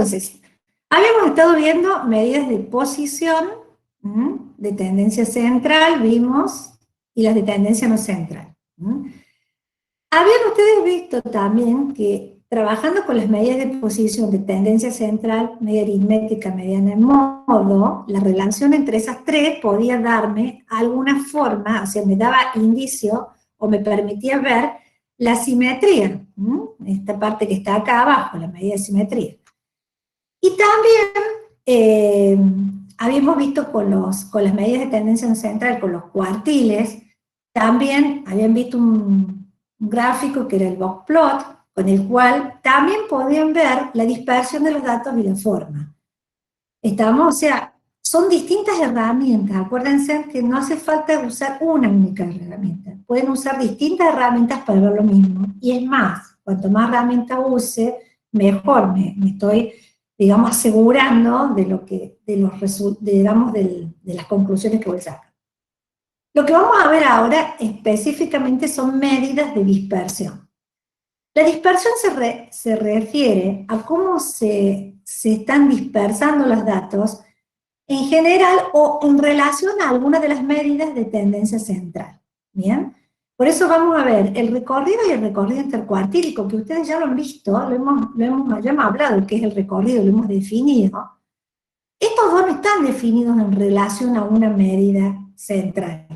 Entonces, habíamos estado viendo medidas de posición, de tendencia central, vimos, y las de tendencia no central. Habían ustedes visto también que trabajando con las medidas de posición de tendencia central, media aritmética, mediana en modo, la relación entre esas tres podía darme alguna forma, o sea, me daba indicio o me permitía ver la simetría, esta parte que está acá abajo, la medida de simetría. Y también habíamos visto con las medidas de tendencia central, con los cuartiles, también habían visto un gráfico que era el box plot, con el cual también podían ver la dispersión de los datos y la forma. Estamos, o sea, son distintas herramientas, acuérdense que no hace falta usar una única herramienta, pueden usar distintas herramientas para ver lo mismo, y es más, cuanto más herramientas use, mejor me estoy, digamos, asegurando de las conclusiones que voy a sacar. Lo que vamos a ver ahora específicamente son medidas de dispersión. La dispersión se refiere a cómo se están dispersando los datos en general o en relación a alguna de las medidas de tendencia central. ¿Bien? Por eso vamos a ver el recorrido y el recorrido intercuartílico, que ustedes ya lo han visto, ya hemos hablado que es el recorrido, lo hemos definido. Estos dos no están definidos en relación a una medida central.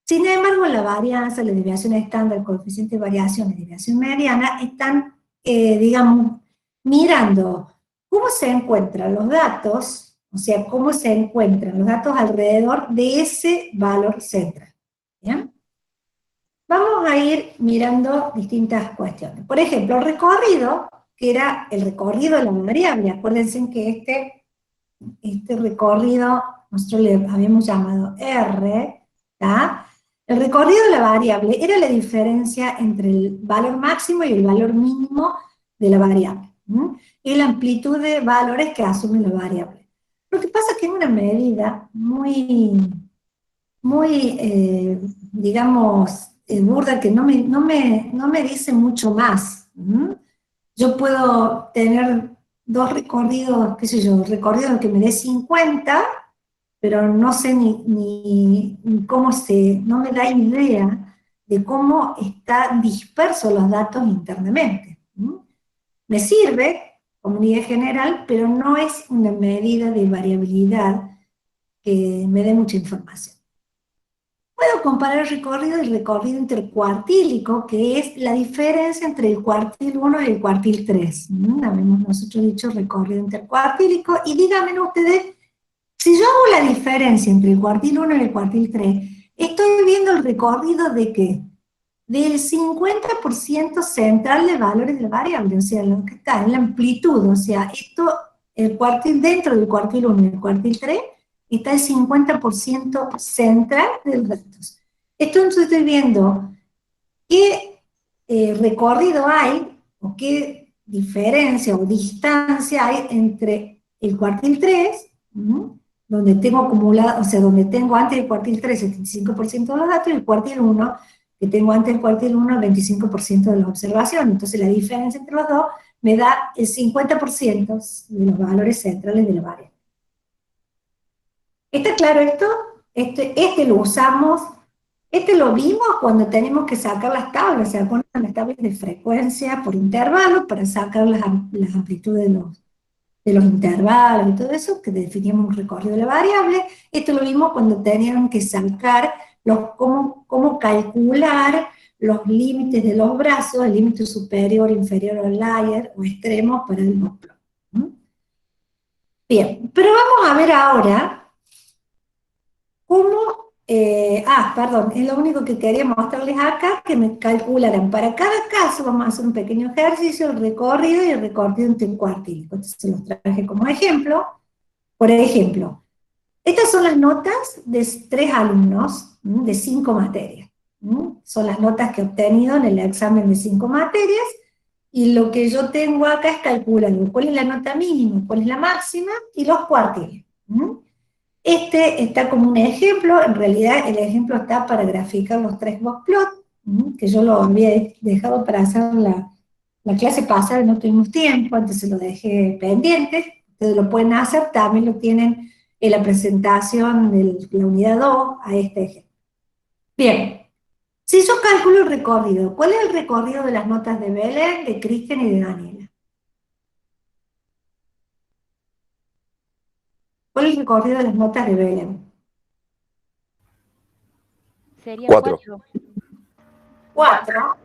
Sin embargo, la varianza, la desviación estándar, el coeficiente de variación y desviación mediana están, digamos, mirando cómo se encuentran los datos, o sea, cómo se encuentran los datos alrededor de ese valor central. ¿Bien? Vamos a ir mirando distintas cuestiones. Por ejemplo, el recorrido, que era el recorrido de la variable. Acuérdense que este recorrido nosotros le habíamos llamado R, ¿tá? El recorrido de la variable era la diferencia entre el valor máximo y el valor mínimo de la variable, y la amplitud de valores que asume la variable. Lo que pasa es que es una medida muy, digamos, burda, que no me dice mucho más. Yo puedo tener dos recorridos, qué sé yo, recorrido que me dé 50, pero no sé ni cómo no me da idea de cómo están dispersos los datos internamente. Me sirve como unidad general, pero no es una medida de variabilidad que me dé mucha información. Puedo comparar el recorrido y el recorrido intercuartílico, que es la diferencia entre el cuartil 1 y el cuartil 3. Habíamos nosotros dicho recorrido intercuartílico, y díganme ustedes, si yo hago la diferencia entre el cuartil 1 y el cuartil 3, estoy viendo el recorrido de ¿qué? Del 50% central de valores de la variable, o sea, lo que está en la amplitud, o sea, el cuartil dentro del cuartil 1 y el cuartil 3, está el 50% central de los datos. Entonces estoy viendo qué recorrido hay, o qué diferencia o distancia hay entre el cuartil 3, donde tengo acumulado, o sea, donde tengo antes del cuartil 3 el 75% de los datos, y el cuartil 1, que tengo antes del cuartil 1 el 25% de las observaciones. Entonces la diferencia entre los dos me da el 50% de los valores centrales de la variable. ¿Está claro esto? Este lo usamos, lo vimos cuando tenemos que sacar las tablas, ¿se acuerdan? Las tablas de frecuencia por intervalo para sacar las amplitudes de los intervalos y todo eso, que definíamos un recorrido de la variable. Esto lo vimos cuando tenían que sacar cómo calcular los límites de los brazos, el límite superior, inferior al layer o extremos para el box plot. Bien, pero vamos a ver ahora cómo, perdón, es lo único que quería mostrarles acá, que me calcularan para cada caso. Vamos a hacer un pequeño ejercicio, el recorrido y el recorrido intercuartílico. Entonces se los traje como ejemplo. Por ejemplo, estas son las notas de 3 alumnos, de 5 materias. Son las notas que he obtenido en el examen de 5 materias, y lo que yo tengo acá es calcular cuál es la nota mínima, cuál es la máxima, y los cuartiles. Este está como un ejemplo. En realidad el ejemplo está para graficar los 3 box plots, que yo lo había dejado para hacer La clase pasada no tuvimos tiempo, entonces lo dejé pendiente. Ustedes lo pueden hacer, también lo tienen en la presentación de la unidad 2 a este ejemplo. Bien, si yo calculo el recorrido, ¿cuál es el recorrido de las notas de Belén, de Cristian y de Daniela? ¿Cuál es el recorrido de las notas de Belén? Sería 4. 4. 4.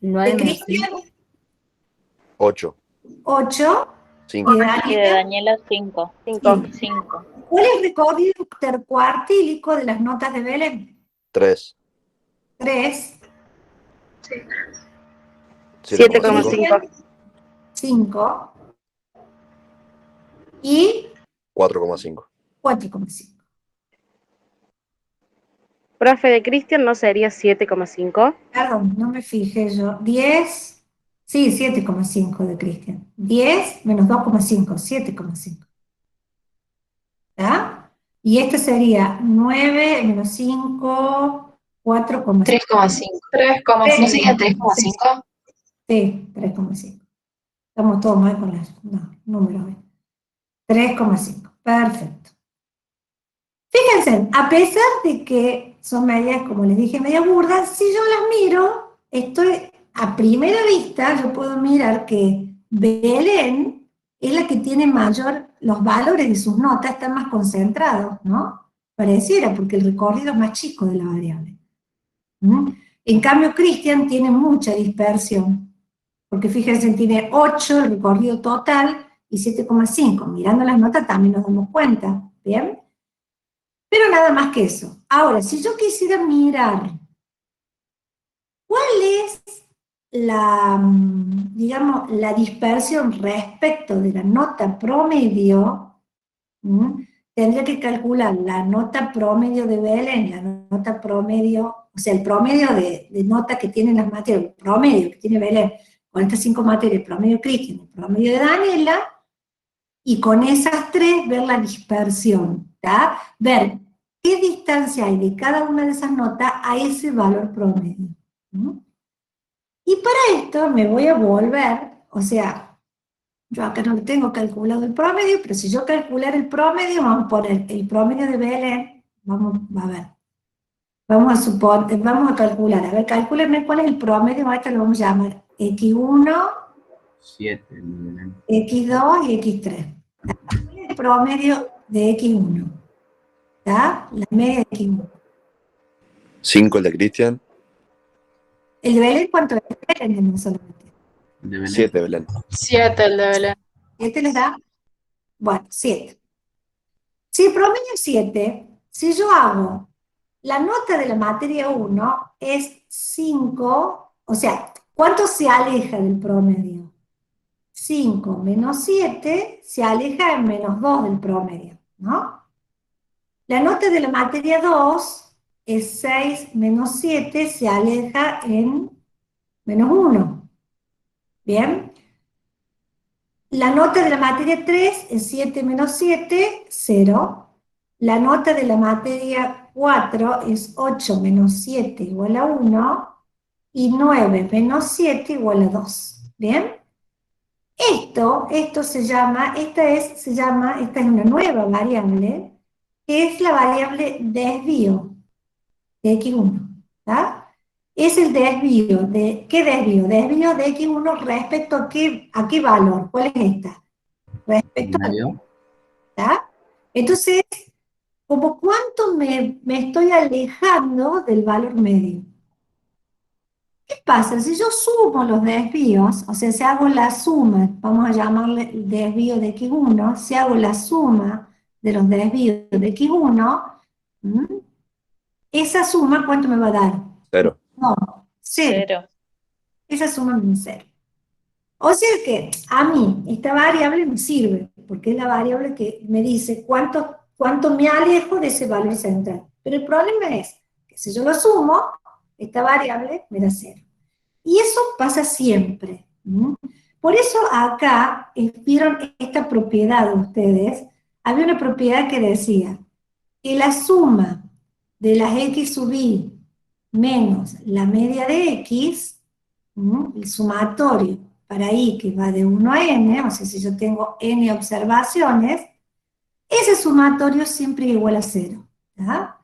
9 De menos Cristian, 8. 8. 5. Y de Y de Daniela, Daniela 5. 5. 5. ¿Cuál es el recorrido intercuartílico de las notas de Belén? 3. 3. 7,5. 5. Y 4,5. 4,5. Profe, de Cristian no sería 7,5. Perdón, no me fijé yo. 10. Sí, 7,5 de Cristian. 10 menos 2,5, 7,5. ¿Está? Y este sería 9 menos 5, 4,5. 3,5. 3,5. ¿No sería 3,5? Sí, 3,5. Estamos todos mal con los números. 3,5. Perfecto. Fíjense, a pesar de que son medidas, como les dije, medias burdas, si yo las miro, a primera vista, yo puedo mirar que Belén es la que tiene mayor, los valores de sus notas están más concentrados, ¿no? Pareciera, porque el recorrido es más chico de la variable. ¿Mm? En cambio, Cristian tiene mucha dispersión, porque fíjense, tiene 8 el recorrido total y 7,5. Mirando las notas también nos damos cuenta, ¿bien? Pero nada más que eso. Ahora, si yo quisiera mirar cuál es digamos, la dispersión respecto de la nota promedio, tendría que calcular la nota promedio de Belén, la nota promedio, o sea, el promedio de nota que tienen las materias, el promedio que tiene Belén con estas 5 materias, el promedio de Cristian, el promedio de Daniela, y con esas 3 ver la dispersión, ¿tá? Ver qué distancia hay de cada una de esas notas a ese valor promedio. Y para esto me voy a volver, o sea, yo acá no tengo calculado el promedio, pero si yo calcular el promedio, vamos a poner el promedio de Belén, vamos a ver, vamos a calcular, a ver, calcúlenme cuál es el promedio, a esto lo vamos a llamar X1, 7. X2 y X3. ¿Cuál es el promedio de X1? ¿Está? La media de X1. 5 el de Cristian. ¿El de Belén cuánto es? Belén solamente. 7 Belén. 7 el de Belén. ¿7 les da? Bueno, 7. Si el promedio es 7, si yo hago la nota de la materia 1 es 5, o sea, ¿cuánto se aleja del promedio? 5 menos 7 se aleja en menos 2 del promedio, ¿no? La nota de la materia 2 es 6 menos 7, se aleja en menos 1. ¿Bien? La nota de la materia 3 es 7 menos 7, 0. La nota de la materia 4 es 8 menos 7 igual a 1. Y 9 menos 7 igual a 2. ¿Bien? Esto se llama, esta es una nueva variable, que es la variable desvío de X1. ¿Tá? Es el desvío de, ¿qué desvío? Desvío de X1 respecto a qué valor. ¿Cuál es esta? Respecto a ¿tá? Entonces, como cuánto me estoy alejando del valor medio. ¿Qué pasa? Si yo sumo los desvíos, o sea, si hago la suma, vamos a llamarle el desvío de X1, si hago la suma de los desvíos de X1, esa suma, ¿cuánto me va a dar? 0. No, 0. 0. Esa suma me da 0. O sea que a mí esta variable me sirve, porque es la variable que me dice cuánto me alejo de ese valor central. Pero el problema es que si yo lo sumo, esta variable me da 0. Y eso pasa siempre. Por eso acá, vieron esta propiedad de ustedes, había una propiedad que decía que la suma de las x sub i menos la media de x, el sumatorio para i que va de 1 a n, o sea, si yo tengo n observaciones, ese sumatorio siempre es igual a 0. ¿Tá?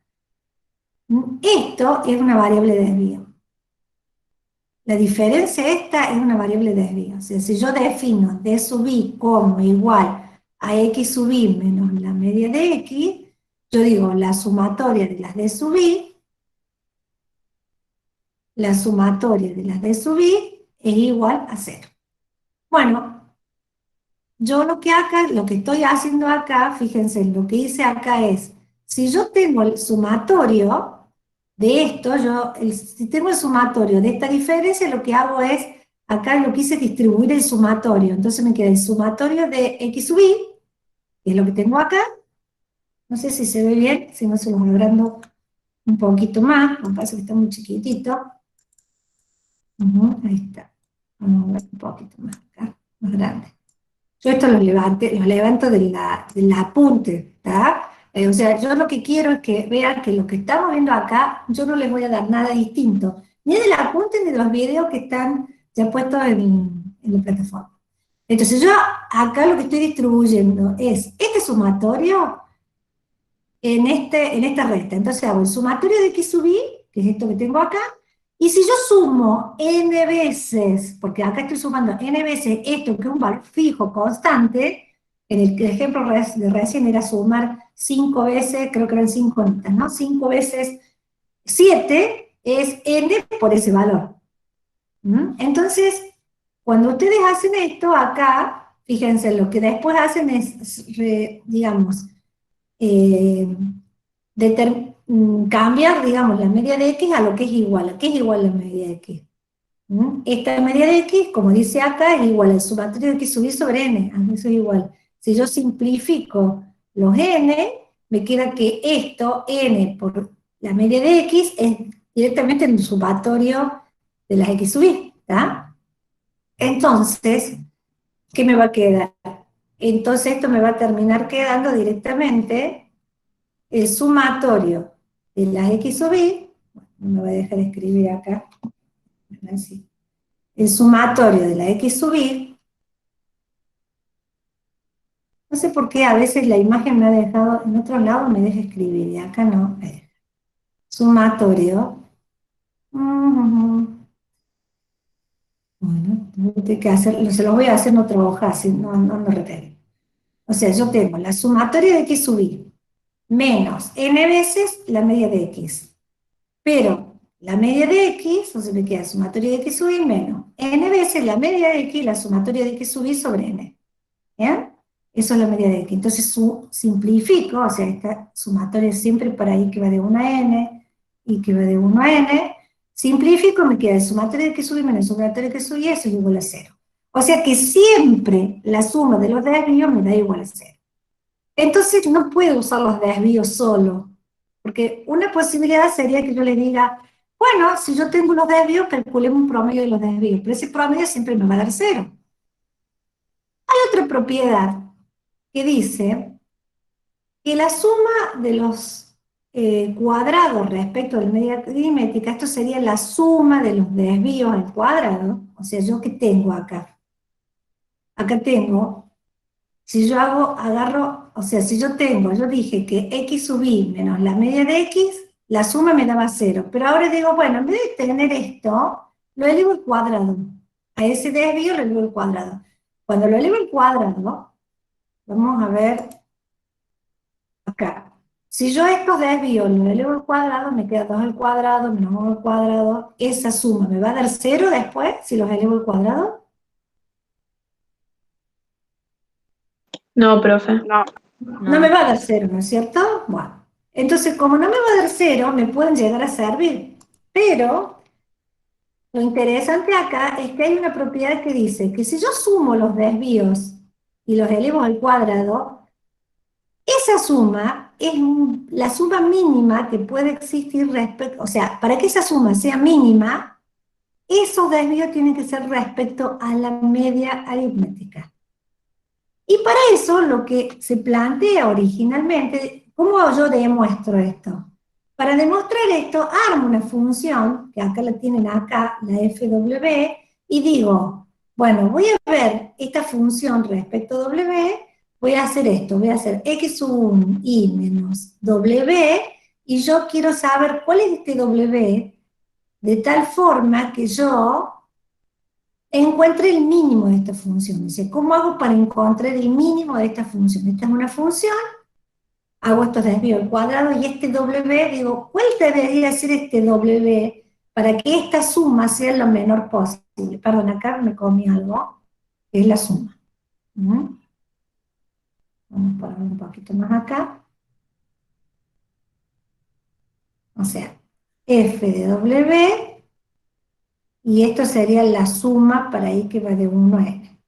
Esto es una variable de desvío. La diferencia esta es una variable de desvío. O sea, si yo defino d sub i como igual a x sub i menos la media de x, yo digo la sumatoria de las d sub i, la sumatoria de las d sub i es igual a 0. Bueno, yo lo que estoy haciendo acá, fíjense, lo que hice acá es, si yo tengo el sumatorio de esto, si tengo el sumatorio de esta diferencia, lo que hago es, acá lo que hice es distribuir el sumatorio, entonces me queda el sumatorio de x sub i, que es lo que tengo acá, no sé si se ve bien, si no se los agrando un poquito más, me parece que está muy chiquitito, ahí está, vamos a ver un poquito más acá, más grande. Yo esto lo levanto del apunte, ¿está? O sea, yo lo que quiero es que vean que lo que estamos viendo acá, yo no les voy a dar nada distinto, ni del apunte ni de los videos que están ya puestos en la plataforma. Entonces yo acá lo que estoy distribuyendo es este sumatorio en esta recta. Entonces hago el sumatorio de x sub i, que es esto que tengo acá, y si yo sumo n veces, porque acá estoy sumando n veces esto, que es un valor fijo, constante, en el ejemplo de recién era sumar 5 veces, creo que eran 5 notas, ¿no? 5 veces 7 es n por ese valor. Entonces, cuando ustedes hacen esto, acá, fíjense, lo que después hacen es, digamos, cambiar, digamos, la media de x a lo que es igual. ¿A qué es igual la media de x? Esta media de x, como dice acá, es igual al sumatorio de x sub i sobre n. A eso es igual. Si yo simplifico los n, me queda que esto, n por la media de x, es directamente el sumatorio de las x sub i, ¿está? Entonces, ¿qué me va a quedar? Entonces esto me va a terminar quedando directamente el sumatorio de las x sub i, no me voy a dejar escribir acá, así. El sumatorio de la x sub i, no sé por qué a veces la imagen me ha dejado, en otro lado me deja escribir, y acá no, sumatorio, bueno, tengo que hacer, se los voy a hacer en otra hoja, así no me retengo. O sea, yo tengo la sumatoria de x sub i, menos n veces la media de x, pero la media de x, o sea, me queda sumatoria de x sub i menos n veces la media de x, la sumatoria de x sub i sobre n. ¿Bien? Eso es la media de x. Entonces simplifico, o sea, esta sumatoria siempre para i que va de 1 a n, y que va de 1 a n, simplifico, me queda el sumatorio de x sub i menos el sumatorio de x sub i, eso es igual a 0. O sea que siempre la suma de los desvíos me da igual a 0. Entonces no puedo usar los desvíos solo, porque una posibilidad sería que yo le diga, bueno, si yo tengo los desvíos, calculemos un promedio de los desvíos, pero ese promedio siempre me va a dar 0. Hay otra propiedad que dice que la suma de los cuadrados respecto de la media aritmética, esto sería la suma de los desvíos al cuadrado, o sea, ¿yo qué tengo acá? Acá tengo, si yo agarro, o sea, si yo dije que x sub i menos la media de x, la suma me daba 0, pero ahora digo, bueno, en vez de tener esto, lo elevo al cuadrado, a ese desvío lo elevo al cuadrado. Cuando lo elevo al cuadrado, vamos a ver acá. Si yo estos desvíos los elevo al cuadrado, me queda 2 al cuadrado menos 1 al cuadrado. Esa suma me va a dar 0 después, si los elevo al cuadrado. No, profe. No me va a dar 0, ¿no es cierto? Bueno, entonces como no me va a dar 0, me pueden llegar a servir. Pero lo interesante acá es que hay una propiedad que dice que si yo sumo los desvíos y los elevo al cuadrado, esa suma es la suma mínima que puede existir respecto, o sea, para que esa suma sea mínima, esos desvíos tienen que ser respecto a la media aritmética. Y para eso lo que se plantea originalmente, ¿cómo yo demuestro esto? Para demostrar esto, armo una función, que acá la tienen acá, la fw, y digo, Bueno, voy a ver esta función respecto a W, voy a hacer esto, voy a hacer x1 y menos W, y yo quiero saber cuál es este W, de tal forma que yo encuentre el mínimo de esta función. Dice, ¿cómo hago para encontrar el mínimo de esta función? Esta es una función, hago estos desvíos al cuadrado, y este W, digo, ¿cuál debería ser este W para que esta suma sea lo menor posible? Perdón, acá me comí algo, que es la suma. Vamos a poner un poquito más acá. O sea, f de W, y esto sería la suma para i que va de 1 a n.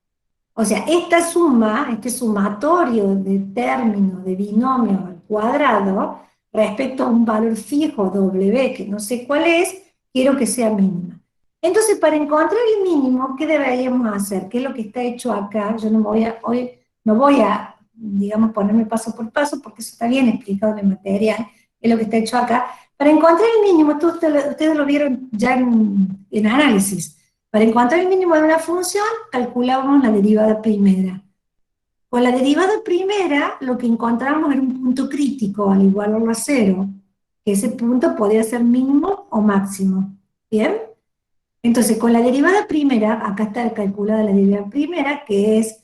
O sea, esta suma, este sumatorio de términos de binomio al cuadrado, respecto a un valor fijo W, que no sé cuál es, quiero que sea mínima. Entonces, para encontrar el mínimo, ¿qué deberíamos hacer? ¿Qué es lo que está hecho acá? Yo hoy no voy a, digamos, ponerme paso por paso, porque eso está bien explicado en el material, es lo que está hecho acá. Para encontrar el mínimo, ustedes lo vieron ya en análisis. Para encontrar el mínimo de una función, calculamos la derivada primera. Con la derivada primera, lo que encontramos era un punto crítico al igualarlo a 0, que ese punto podía ser mínimo o máximo. ¿Bien? Entonces, con la derivada primera, acá está calculada la derivada primera, que es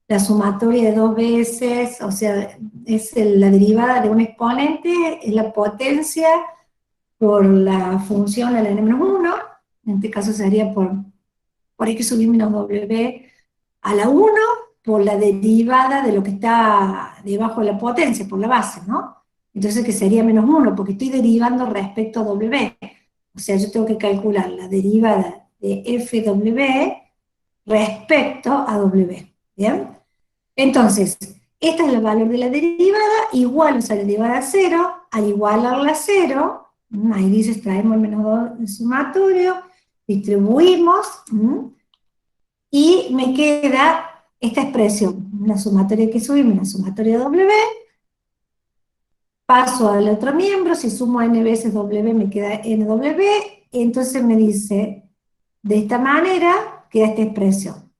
la sumatoria de dos veces, o sea, es la derivada de un exponente, es la potencia por la función a la n-1, en este caso sería por x subir menos w a la 1, por la derivada de lo que está debajo de la potencia, por la base, ¿no? Entonces que sería menos 1, porque estoy derivando respecto a w. O sea, yo tengo que calcular la derivada de fw respecto a w, ¿bien? Entonces, este es el valor de la derivada, igual a la derivada a 0, al igualarla a 0, ahí dice extraemos el menos 2 del sumatorio, distribuimos, y me queda esta expresión, la sumatoria que subimos, la sumatoria W, paso al otro miembro, si sumo n veces W me queda NW, entonces me dice, de esta manera queda esta expresión.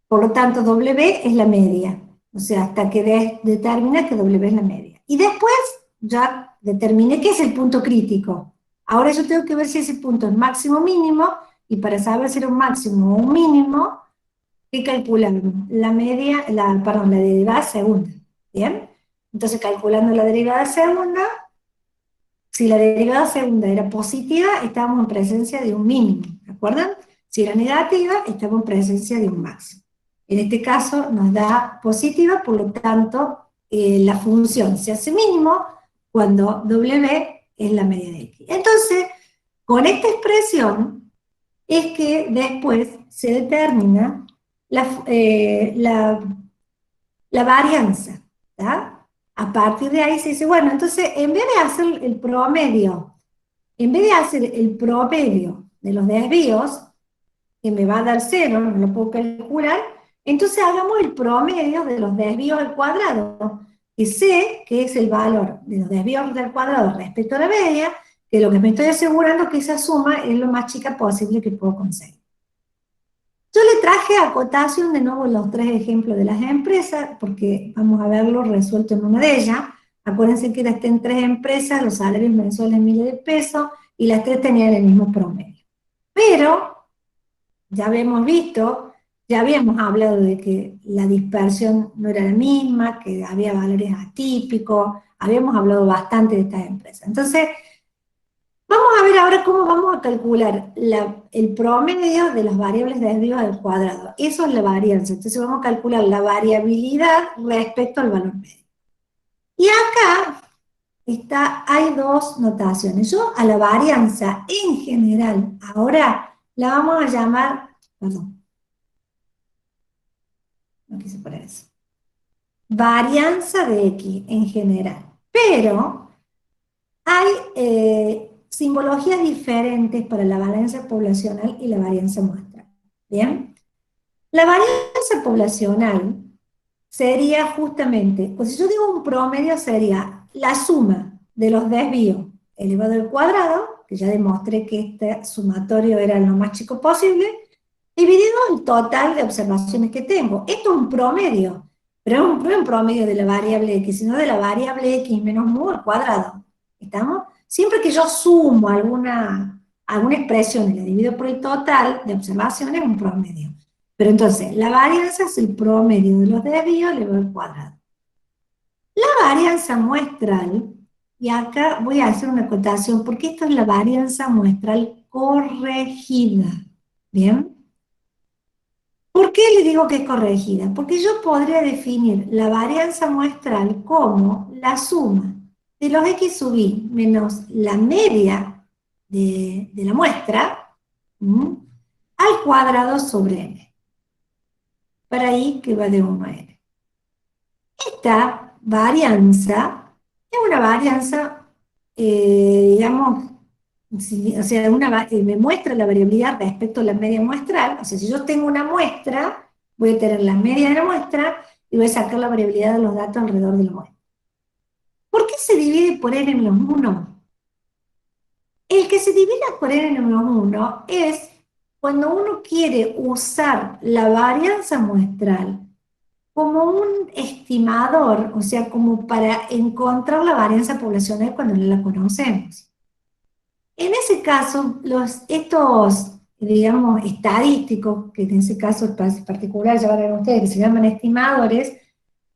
Por lo tanto, W es la media, o sea, hasta que determina que W es la media. Y después ya determiné qué es el punto crítico. Ahora yo tengo que ver si ese punto es máximo o mínimo, y para saber si era un máximo o un mínimo, ¿qué calculamos? La derivada segunda, ¿bien? Entonces, calculando la derivada segunda, si la derivada segunda era positiva, estábamos en presencia de un mínimo, ¿de acuerdo? Si era negativa, estábamos en presencia de un máximo. En este caso nos da positiva, por lo tanto, la función se hace mínimo cuando W es la media de X. Entonces, con esta expresión es que después se determina la varianza, ¿tá? A partir de ahí se dice, bueno, entonces en vez de hacer el promedio, de los desvíos, que me va a dar 0, no lo puedo calcular, entonces hagamos el promedio de los desvíos al cuadrado, que sé que es el valor de los desvíos del cuadrado respecto a la media, que lo que me estoy asegurando es que esa suma es lo más chica posible que puedo conseguir. Yo le traje a cotación de nuevo los 3 ejemplos de las empresas, porque vamos a verlo resuelto en una de ellas. Acuérdense que están 3 empresas, los salarios mensuales en miles de pesos, y las 3 tenían el mismo promedio. Pero, ya habíamos visto, ya habíamos hablado de que la dispersión no era la misma, que había valores atípicos, habíamos hablado bastante de estas empresas. Entonces, vamos a ver ahora cómo vamos a calcular el promedio de las variables de desvíos al cuadrado. Eso es la varianza. Entonces vamos a calcular la variabilidad respecto al valor medio. Y acá hay dos notaciones. Yo a la varianza en general, ahora la vamos a llamar, perdón, no quise poner eso, varianza de X en general. Pero hay simbologías diferentes para la varianza poblacional y la varianza muestral. ¿Bien? La varianza poblacional sería justamente, pues si yo digo un promedio, sería la suma de los desvíos elevado al cuadrado, que ya demostré que este sumatorio era lo más chico posible, dividido el total de observaciones que tengo. Esto es un promedio, pero no es un promedio de la variable x, sino de la variable x menos mu al cuadrado. ¿Estamos? Siempre que yo sumo alguna expresión y la divido por el total de observaciones, es un promedio. Pero entonces, la varianza es el promedio de los desvíos elevado al cuadrado. La varianza muestral, y acá voy a hacer una acotación, porque esto es la varianza muestral corregida. ¿Bien? ¿Por qué le digo que es corregida? Porque yo podría definir la varianza muestral como la suma de los x sub i menos la media de la muestra al cuadrado sobre n. Para i que va de 1 a n. Esta varianza es una varianza, digamos, o sea, me muestra la variabilidad respecto a la media muestral. O sea, si yo tengo una muestra, voy a tener la media de la muestra y voy a sacar la variabilidad de los datos alrededor de la muestra. ¿Por qué se divide por n menos 1? El que se divide por n menos 1 es cuando uno quiere usar la varianza muestral como un estimador, o sea, como para encontrar la varianza poblacional cuando no la conocemos. En ese caso, estos, digamos, estadísticos, que en ese caso particular ya van a ver ustedes, que se llaman estimadores,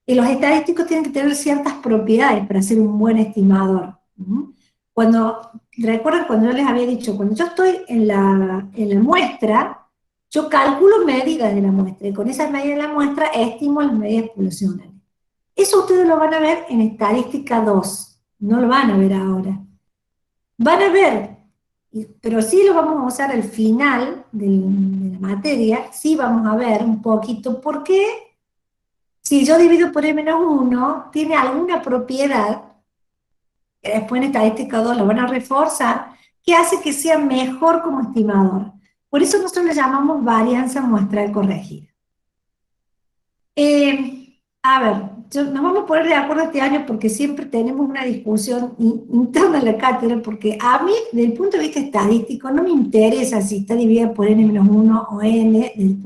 los estadísticos tienen que tener ciertas propiedades para ser un buen estimador. Recuerden cuando yo les había dicho, cuando yo estoy en la muestra, yo calculo medidas de la muestra, y con esas medidas de la muestra estimo las medidas poblacionales. Eso ustedes lo van a ver en estadística 2, no lo van a ver ahora. Van a ver, pero sí lo vamos a usar al final de la materia, sí vamos a ver un poquito por qué, si yo divido por n-1, tiene alguna propiedad, que después en estadística 2 lo van a reforzar, que hace que sea mejor como estimador. Por eso nosotros le llamamos varianza muestral corregida. A ver, nos vamos a poner de acuerdo este año porque siempre tenemos una discusión interna en la cátedra, porque a mí, desde el punto de vista estadístico, no me interesa si está dividida por n-1 o n, desde el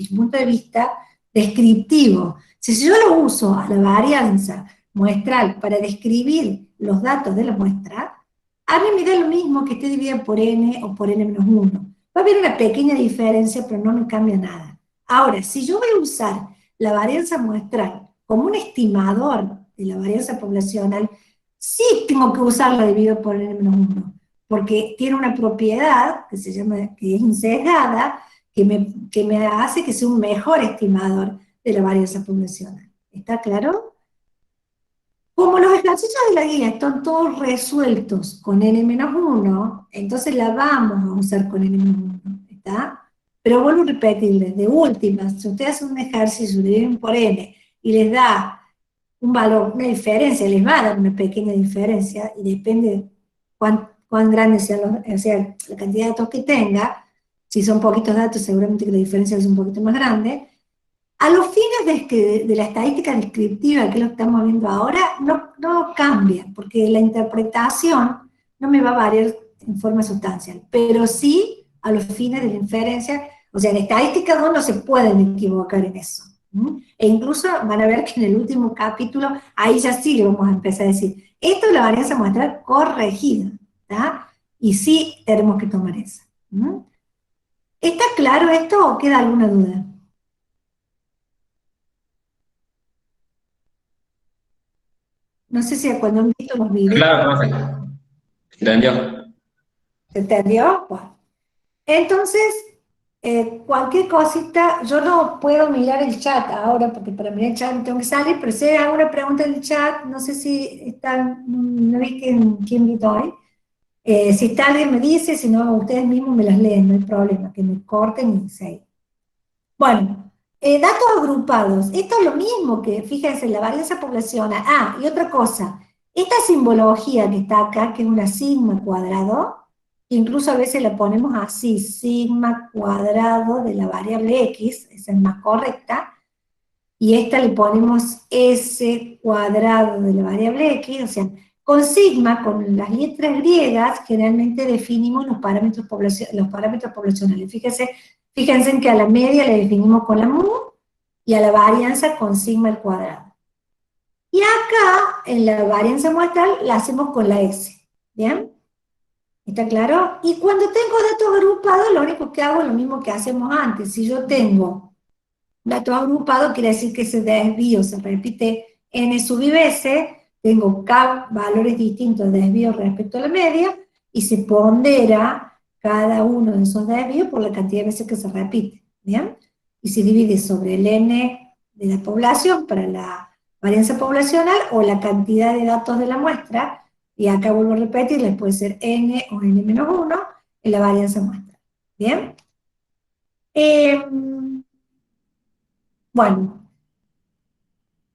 punto de vista descriptivo. Si yo lo uso a la varianza muestral para describir los datos de la muestra, a mí me da lo mismo que esté dividida por n o por n-1. Va a haber una pequeña diferencia, pero no me cambia nada. Ahora, si yo voy a usar la varianza muestral como un estimador de la varianza poblacional, sí tengo que usarla dividido por n-1, porque tiene una propiedad que se llama, que es insesgada, que me hace que sea un mejor estimador de la varianza poblacional. ¿Está claro? Como los ejercicios de la guía están todos resueltos con n-1, entonces la vamos a usar con n-1, ¿está? Pero vuelvo a repetirles, de última, si ustedes hacen un ejercicio, le dividen por n, y les da un valor, una diferencia, les va a dar una pequeña diferencia, y depende de cuán grande sea la cantidad de datos que tenga, si son poquitos datos, seguramente que la diferencia es un poquito más grande. A los fines de la estadística descriptiva, que es lo que estamos viendo ahora, no cambia, porque la interpretación no me va a variar en forma sustancial, pero sí a los fines de la inferencia. O sea, en estadística 2 no se pueden equivocar en eso. E incluso van a ver que en el último capítulo, ahí ya sí le vamos a empezar a decir, esto es la varianza muestral corregida, ¿tá? Y sí tenemos que tomar esa. ¿Está claro esto o queda alguna duda? No sé si cuando han visto los videos... Claro, profe. ¿Entendió? ¿Se entendió? Bueno. Entonces, cualquier cosita, yo no puedo mirar el chat ahora, porque para mirar el chat tengo que salir, pero si hay alguna pregunta en el chat, no sé si están, no vi quién gritó hoy. Si está alguien me dice, si no, ustedes mismos me las leen, no hay problema, que me corten y se. Bueno, datos agrupados, esto es lo mismo que, fíjense, la varianza poblacional. Ah, y otra cosa, esta simbología que está acá, que es una sigma cuadrado, incluso a veces la ponemos así, sigma cuadrado de la variable x, esa es más correcta, y esta le ponemos s cuadrado de la variable x, o sea, con sigma, con las letras griegas, generalmente definimos los parámetros poblacionales. Fíjense Fíjense en que a la media la definimos con la mu y a la varianza con sigma al cuadrado. Y acá, en la varianza muestral, la hacemos con la S. ¿Bien? ¿Está claro? Y cuando tengo datos agrupados, lo único que hago es lo mismo que hacemos antes. Si yo tengo datos agrupados, quiere decir que ese desvío se repite n sub i veces, tengo k valores distintos de desvío respecto a la media, y se pondera cada uno de esos desvíos por la cantidad de veces que se repite. ¿Bien? Y se divide sobre el n de la población para la varianza poblacional o la cantidad de datos de la muestra, y acá vuelvo a repetirles, puede ser n o n-1 en la varianza muestra. ¿Bien? Bueno,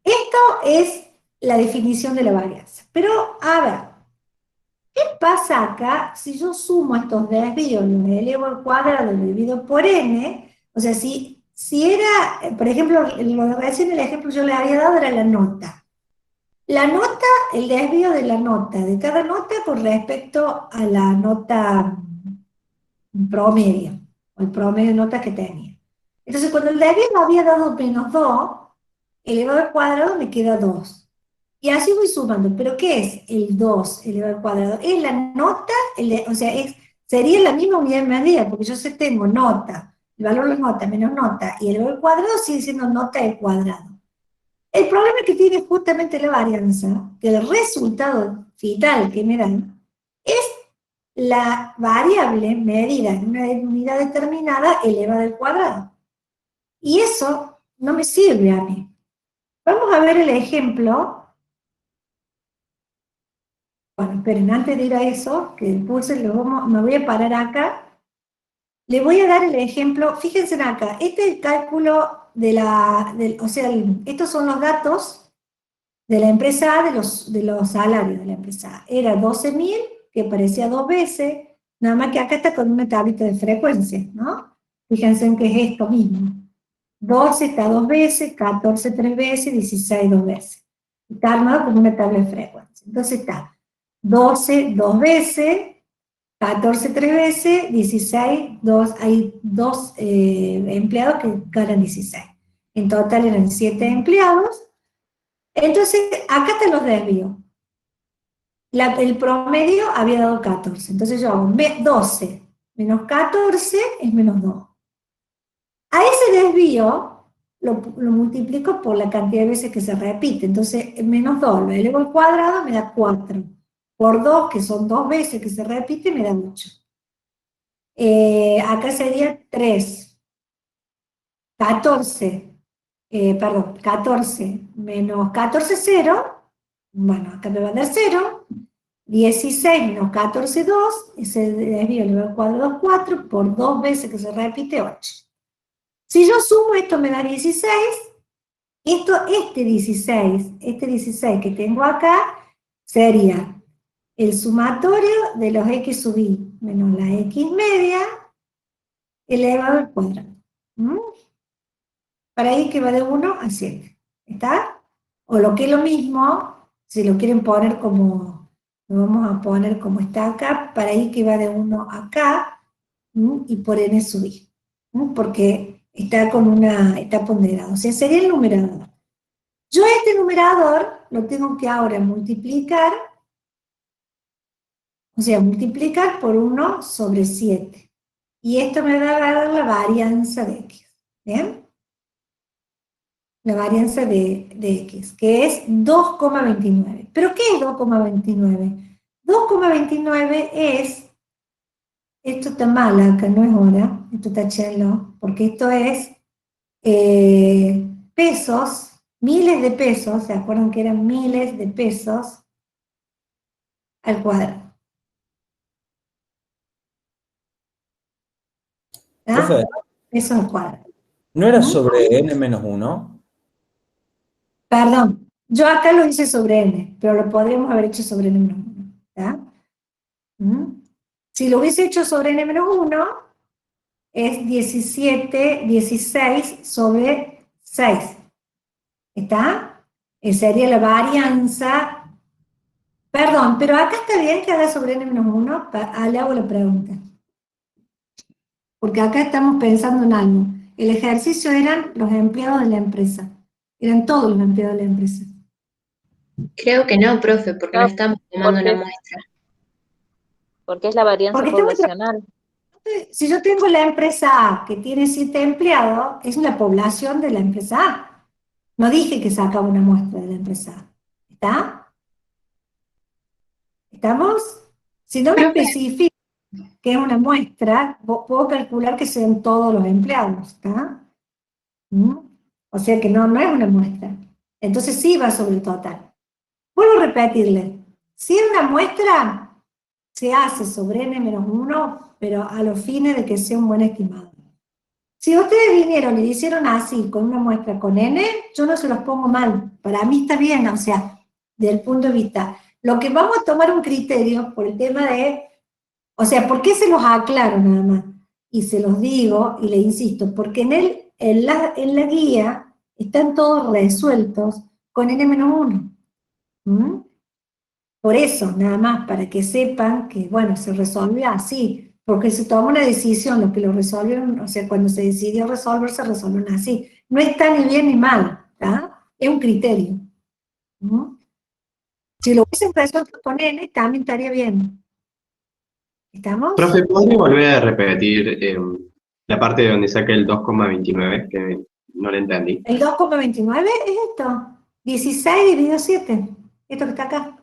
esto es la definición de la varianza. Pero, a ver, ¿qué pasa acá si yo sumo estos desvíos, los elevo al cuadrado dividido por n? O sea, si era, por ejemplo, lo de recién el ejemplo yo le había dado era la nota. La nota, el desvío de la nota, de cada nota con respecto a la nota promedio, o el promedio de notas que tenía. Entonces, cuando el desvío me había dado -2, elevado al cuadrado me queda 2. Y así voy sumando. ¿Pero qué es el 2 elevado al cuadrado? Es la nota, o sea, sería la misma unidad de medida, porque yo sé tengo nota, el valor de nota menos nota, y elevado al cuadrado sigue siendo nota al cuadrado. El problema que tiene justamente la varianza, que el resultado final que me dan, es la variable medida en una unidad determinada elevada al cuadrado. Y eso no me sirve a mí. Vamos a ver el ejemplo. Bueno, esperen, antes de ir a eso, que pulse, me voy a parar acá. Le voy a dar el ejemplo, fíjense acá, este es el cálculo o sea, estos son los datos de la empresa A, de los salarios de la empresa A. Era 12.000, que parecía 2 veces, nada más que acá está con una tablita de frecuencia, ¿no? Fíjense en que es esto mismo. 12 está 2 veces, 14 3 veces, 16 2 veces. Está armado como una tabla de frecuencia. Entonces está 12 2 veces, 14 3 veces, 16, hay 2 empleados que ganan 16. En total eran 7 empleados. Entonces, acá están los desvíos. El promedio había dado 14. Entonces yo hago 12 menos 14 es menos 2. A ese desvío lo multiplico por la cantidad de veces que se repite. Entonces, menos 2 lo elevo al cuadrado, me da 4. Por 2, que son 2 veces que se repite, me da 8. Acá sería 3. 14 menos 14, 0. Bueno, acá me va a dar 0. 16 menos 14, 2. Ese desvío elevado al cuadrado es 4. Por 2 veces que se repite, 8. Si yo sumo esto me da 16. Este 16 que tengo acá sería el sumatorio de los x sub i menos la x media elevado al cuadrado. Para ahí que va de 1 a 7. ¿Está? O lo que es lo mismo, si lo quieren poner como, lo vamos a poner como está acá, para ahí que va de 1 acá, y por n sub i. Porque está ponderado. O sea, sería el numerador. Yo este numerador lo tengo que ahora multiplicar, o sea, multiplicar por 1 sobre 7. Y esto me va a dar la varianza de x. ¿Bien? La varianza de x, que es 2,29. ¿Pero qué es 2,29? 2,29 es, esto está mal acá, no es hora, esto tachenlo, porque esto es pesos, miles de pesos, ¿se acuerdan que eran miles de pesos al cuadrado? Profe, Pesos al cuadrado. ¿no era sobre n-1? Perdón, yo acá lo hice sobre n, pero lo podríamos haber hecho sobre n-1. ¿Está? Si lo hubiese hecho sobre n-1, es 16 sobre 6. ¿Está? Sería la varianza. Perdón, pero acá está bien que haga sobre n-1. Le hago la pregunta. porque acá estamos pensando en algo. El ejercicio eran los empleados de la empresa, eran todos los empleados de la empresa. Creo que no, profe, porque no estamos tomando una muestra. Porque es la varianza Porque estamos poblacional. Si yo tengo la empresa A que tiene 7 empleados, es la población de la empresa A. No dije que sacaba una muestra de la empresa A. ¿Está? ¿Estamos? Si no me especifico que es una muestra, puedo calcular que sean todos los empleados. ¿Está? O sea que no es una muestra. Entonces sí va sobre el total. Vuelvo a repetirle. Si es una muestra, se hace sobre n-1, pero a los fines de que sea un buen estimado. Si ustedes vinieron y hicieron así, con una muestra con n, yo no se los pongo mal. Para mí está bien, o sea, desde el punto de vista. Lo que vamos a tomar un criterio por el tema de, o sea, ¿por qué se los aclaro nada más? Y se los digo y le insisto, porque en la guía están todos resueltos con n-1. Por eso, nada más, para que sepan que, bueno, se resolvió así, porque se toma una decisión, lo que lo resolvieron, o sea, cuando se decidió resolver, se resolvieron así. No está ni bien ni mal, ¿tá? Es un criterio. Si lo hubiesen resuelto con N, también estaría bien. ¿Estamos? Profe, ¿podría volver a repetir la parte de donde saca el 2,29? Que no le entendí. El 2,29 es esto. 16 dividido 7. Esto que está acá.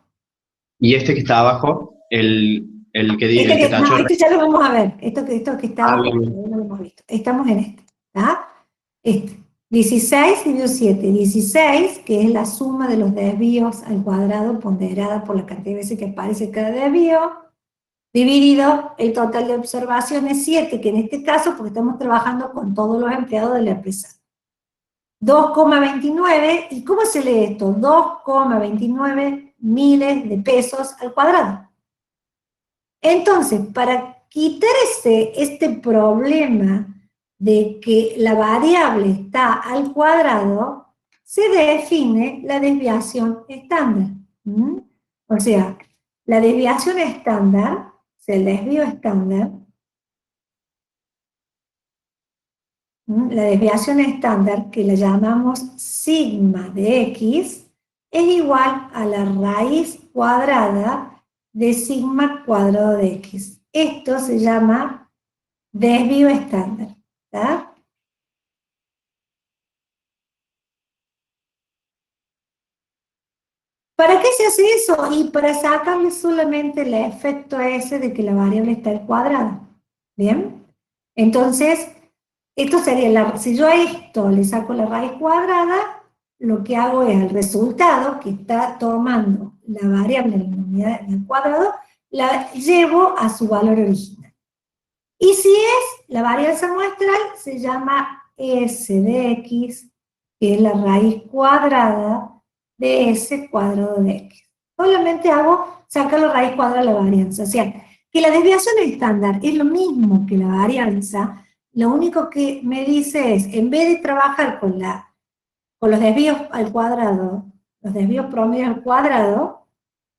Y este que está abajo, el que dice el que tachó. No, esto ya lo vamos a ver. Esto que está abajo, bien. no lo hemos visto. Estamos en este. ¿Tá? Este. 16 dividido 7. 16, que es la suma de los desvíos al cuadrado ponderada por la cantidad de veces que aparece cada desvío, dividido el total de observaciones 7, que en este caso, porque estamos trabajando con todos los empleados de la empresa. 2,29, ¿y cómo se lee esto? 2,29 miles de pesos al cuadrado. Entonces, para quitar este problema de que la variable está al cuadrado, se define la desviación estándar. O sea, la desviación estándar, o sea, el desvío estándar, la desviación estándar, que la llamamos sigma de x, es igual a la raíz cuadrada de sigma cuadrado de x. Esto se llama desvío estándar. ¿Tá? ¿Para qué se hace eso? Y para sacarle solamente el efecto ese de que la variable está al cuadrado. ¿Bien? Entonces, esto sería, si yo a esto le saco la raíz cuadrada, lo que hago es el resultado, que está tomando la variable en la unidad del cuadrado, la llevo a su valor original. Y si es la varianza muestral, se llama S de X, que es la raíz cuadrada de S cuadrado de X. Solamente hago sacar la raíz cuadrada de la varianza. O sea, que la desviación estándar es lo mismo que la varianza, lo único que me dice es, en vez de trabajar con los desvíos al cuadrado, los desvíos promedios al cuadrado,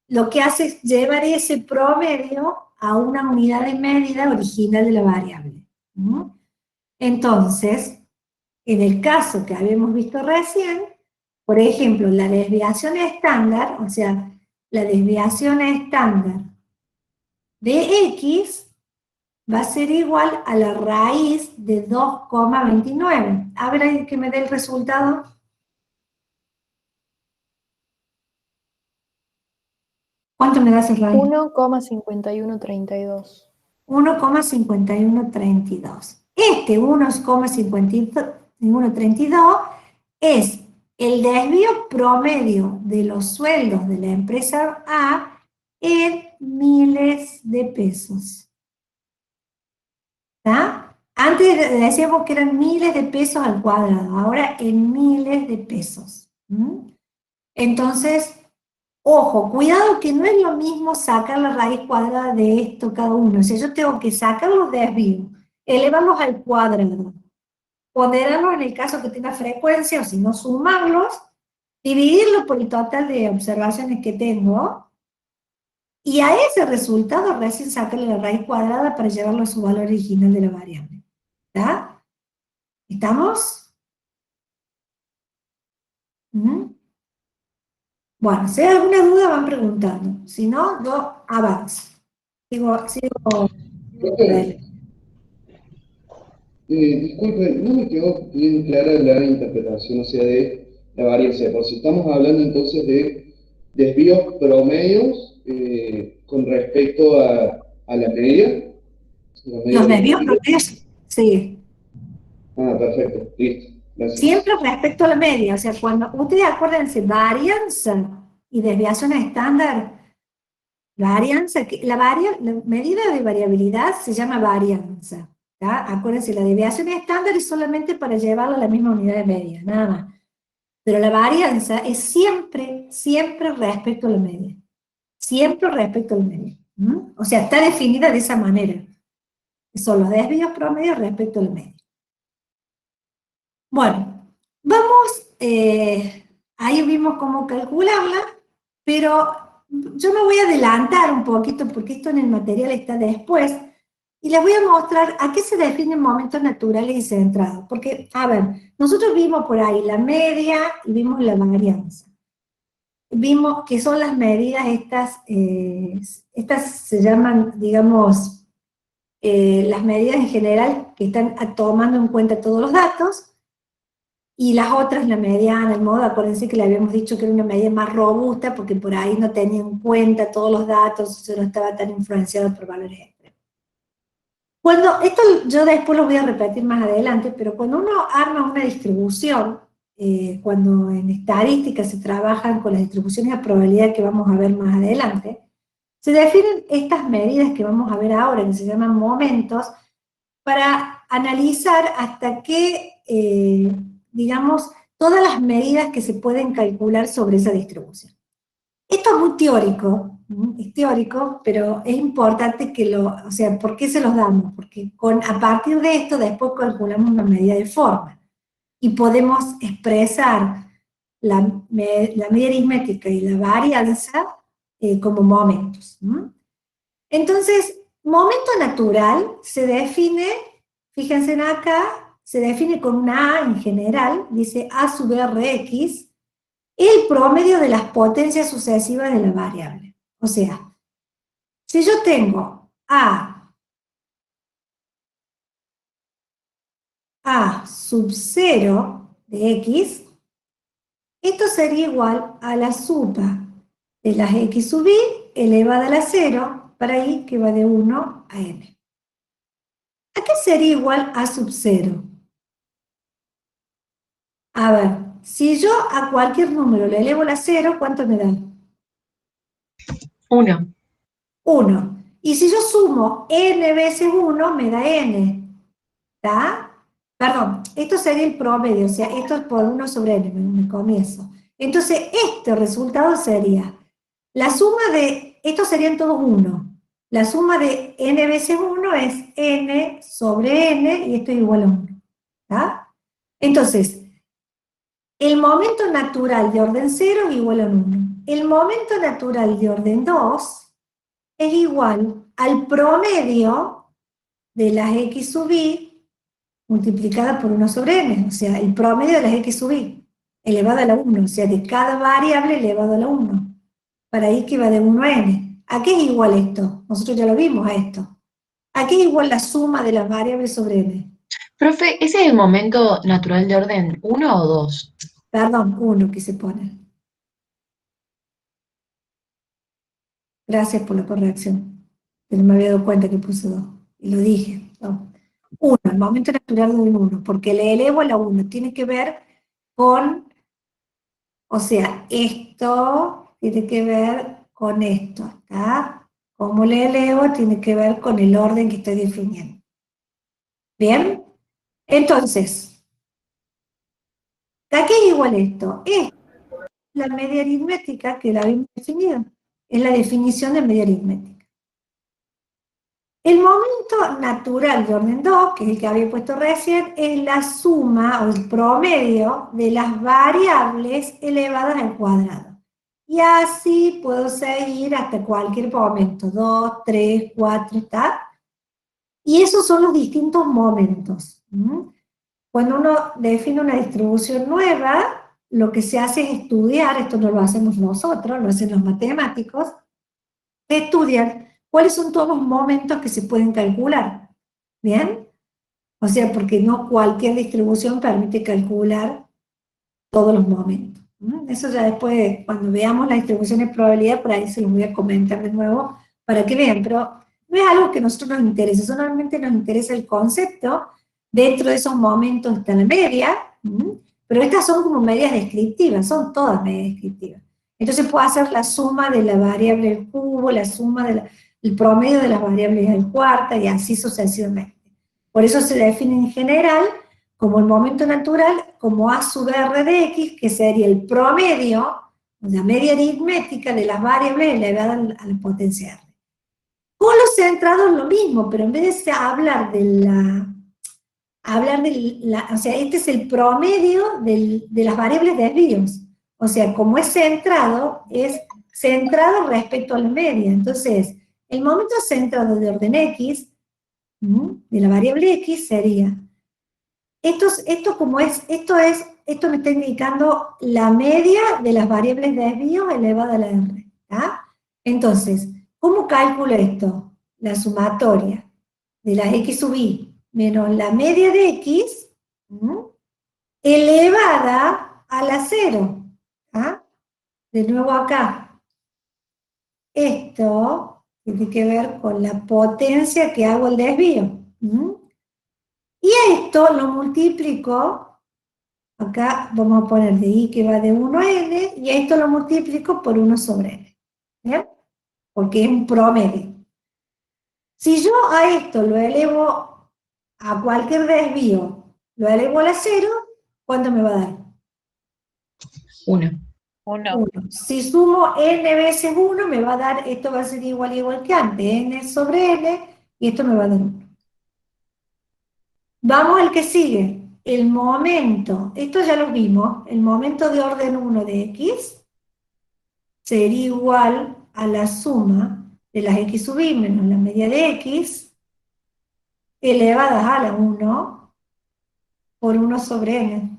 lo que hace es llevar ese promedio a una unidad de medida original de la variable. Entonces, en el caso que habíamos visto recién, por ejemplo, la desviación estándar, o sea, la desviación estándar de X va a ser igual a la raíz de 2,29. A ver que me dé el resultado. ¿Cuánto me da esa raíz? 1,5132. 1,5132. Este 1,5132 es el desvío promedio de los sueldos de la empresa A en miles de pesos. ¿Está? Antes decíamos que eran miles de pesos al cuadrado, ahora en miles de pesos. Entonces, ojo, cuidado que no es lo mismo sacar la raíz cuadrada de esto cada uno. O sea, yo tengo que sacar los desvíos, elevarlos al cuadrado, ponerlos en el caso que tenga frecuencia, o si no, sumarlos, dividirlo por el total de observaciones que tengo, y a ese resultado recién sacarle la raíz cuadrada para llevarlo a su valor original de la variable. ¿Está? ¿Estamos? Bueno, si hay alguna duda van preguntando, si no, yo avanzo. Sigo disculpe, no me quedó bien clara la interpretación, o sea, de la varianza. Por si estamos hablando entonces de desvíos promedios con respecto a la media. Los desvíos promedios, sí. Ah, perfecto, listo. Gracias. Siempre respecto a la media, o sea, cuando ustedes acuérdense, varianza y desviación estándar, varianza, la medida de variabilidad se llama varianza. ¿tá? Acuérdense, la desviación estándar es solamente para llevarlo a la misma unidad de medida, nada más. Pero la varianza es siempre respecto a la media. Siempre respecto a la media. O sea, está definida de esa manera. Son los desvíos promedios respecto a la media. Bueno, vamos, ahí vimos cómo calcularla, pero yo me voy a adelantar un poquito porque esto en el material está después, y les voy a mostrar a qué se definen momentos naturales y centrados. Porque, a ver, nosotros vimos por ahí la media y vimos la varianza. Vimos que son las medidas estas se llaman, digamos, las medidas en general que están tomando en cuenta todos los datos, y las otras, la mediana, el modo, acuérdense que le habíamos dicho que era una medida más robusta, porque por ahí no tenía en cuenta todos los datos, no estaba tan influenciado por valores extremos. Cuando, esto yo después lo voy a repetir más adelante, pero cuando uno arma una distribución, cuando en estadística se trabajan con las distribuciones de probabilidad que vamos a ver más adelante, se definen estas medidas que vamos a ver ahora, que se llaman momentos, para analizar hasta qué, digamos, todas las medidas que se pueden calcular sobre esa distribución. Esto es muy teórico, es teórico, pero es importante que o sea, ¿por qué se los damos? Porque a partir de esto después calculamos una medida de forma, y podemos expresar la medida aritmética y la varianza como momentos. Entonces, momento natural se define, fíjense acá, se define con una A en general, dice A sub Rx, el promedio de las potencias sucesivas de la variable. O sea, si yo tengo A sub 0 de X, esto sería igual a la suma de las X sub I elevada a la 0, para I que va de 1 a N. ¿A qué sería igual A sub 0? A ver, si yo a cualquier número le elevo la 0, ¿cuánto me da? 1. 1. Y si yo sumo n veces 1, me da n. ¿Está? Perdón, esto sería el promedio, o sea, esto es por 1 sobre n, me comienzo. Entonces, este resultado sería, la suma de, estos serían todos 1. La suma de n veces 1 es n sobre n, y esto es igual a 1. ¿Está? Entonces, el momento natural de orden 0 es igual a 1. El momento natural de orden 2 es igual al promedio de las X sub I multiplicada por 1 sobre n, o sea, el promedio de las X sub I elevado a la 1, o sea, de cada variable elevado a la 1, para I que va de 1 a n. ¿A qué es igual esto? Nosotros ya lo vimos a esto. ¿A qué es igual la suma de las variables sobre n? Profe, ¿ese es el momento natural de orden 1 o 2? Perdón, 1 que se pone. Gracias por la corrección. Pero me había dado cuenta que puse 2. Y lo dije. No. 1, el momento natural de 1, porque le elevo a la 1. Tiene que ver con, o sea, esto tiene que ver con esto. ¿Está? Como le elevo, tiene que ver con el orden que estoy definiendo. ¿Bien? Entonces, ¿a qué es igual esto? Es la media aritmética que la habíamos definido. Es la definición de media aritmética. El momento natural de orden 2, que es el que había puesto recién, es la suma o el promedio de las variables elevadas al cuadrado. Y así puedo seguir hasta cualquier momento, 2, 3, 4, ¿está? Y esos son los distintos momentos. Cuando uno define una distribución nueva, lo que se hace es estudiar, esto no lo hacemos nosotros, lo hacen los matemáticos, estudian cuáles son todos los momentos que se pueden calcular, ¿bien? O sea, porque no cualquier distribución permite calcular todos los momentos. Eso ya después, cuando veamos la distribución de probabilidad, por ahí se los voy a comentar de nuevo para que vean, pero no es algo que a nosotros nos interesa, solamente nos interesa el concepto. Dentro de esos momentos está la media, pero estas son como medias descriptivas, son todas medias descriptivas. Entonces puedo hacer la suma de la variable del cubo, la suma del promedio de las variables del cuarta, y así sucesivamente. Por eso se define en general como el momento natural, como A sub R de X, que sería el promedio, la media aritmética de las variables elevada a la potencia R. Con los centrados lo mismo, pero en vez de hablar o sea, este es el promedio de las variables de desvíos. O sea, como es centrado respecto a la media. Entonces, el momento centrado de orden X, de la variable X, sería, esto me está indicando la media de las variables de desvío elevada a la R. ¿tá? Entonces, ¿cómo calculo esto? La sumatoria de las X sub I menos la media de X, elevada a la 0. ¿Ah? De nuevo acá. Esto tiene que ver con la potencia que hago el desvío. Y a esto lo multiplico, acá vamos a poner de I que va de 1 a N, y a esto lo multiplico por 1 sobre N. ¿Bien? Porque es un promedio. Si yo a esto lo elevo a cualquier desvío, lo elevo a la 0, ¿cuánto me va a dar? 1. 1. Si sumo n veces 1, me va a dar, esto va a ser igual que antes, n sobre n, y esto me va a dar 1. Vamos al que sigue, el momento, esto ya lo vimos, el momento de orden 1 de x sería igual a la suma de las x sub i menos la media de x, elevadas a la 1, por 1 sobre n,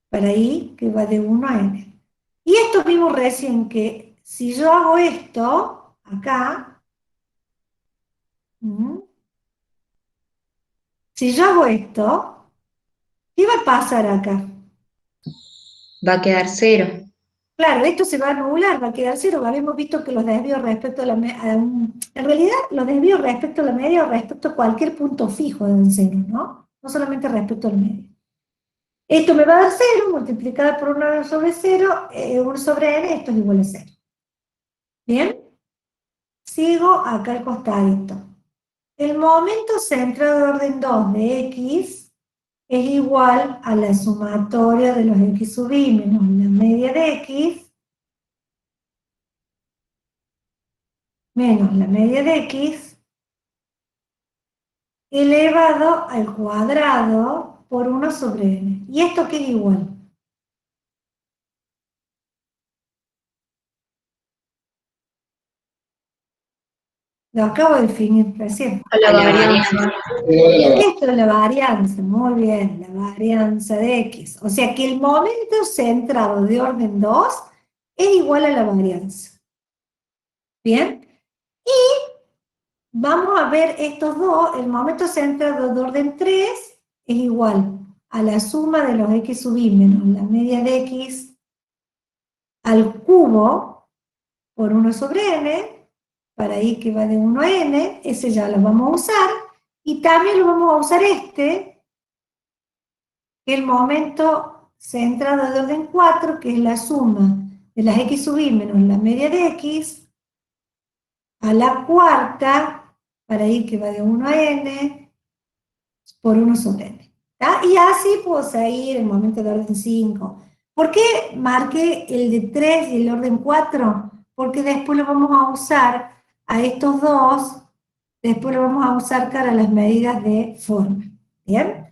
para i que va de 1 a n. Y esto vimos recién que si yo hago esto, acá, si yo hago esto, ¿qué va a pasar acá? Va a quedar 0. Claro, esto se va a anular, va a quedar 0. Habíamos visto que los desvíos respecto a la media, en realidad los desvíos respecto a la media o respecto a cualquier punto fijo dan 0, ¿no? No solamente respecto a la media. Esto me va a dar 0, multiplicada por 1 sobre 0, 1 sobre n, esto es igual a 0. ¿Bien? Sigo acá al costadito. El momento centrado de orden 2 de x es igual a la sumatoria de los x sub i menos la media de x, menos la media de x, elevado al cuadrado por 1 sobre n. ¿Y esto qué es igual? Lo acabo de definir recién. A la varianza. Esto es la varianza, muy bien, la varianza de x. O sea que el momento centrado de orden 2 es igual a la varianza. ¿Bien? Y vamos a ver estos dos, el momento centrado de orden 3 es igual a la suma de los x sub i menos la media de x al cubo por 1 sobre n, para i que va de 1 a n, ese ya lo vamos a usar, y también lo vamos a usar que el momento centrado de orden 4, que es la suma de las x sub i menos la media de x, a la cuarta, para i que va de 1 a n, por 1 sobre n. ¿Tá? Y así puedo seguir el momento de orden 5. ¿Por qué marqué el de 3 y el orden 4? Porque después lo vamos a usar a estos dos, después lo vamos a usar para las medidas de forma. ¿Bien?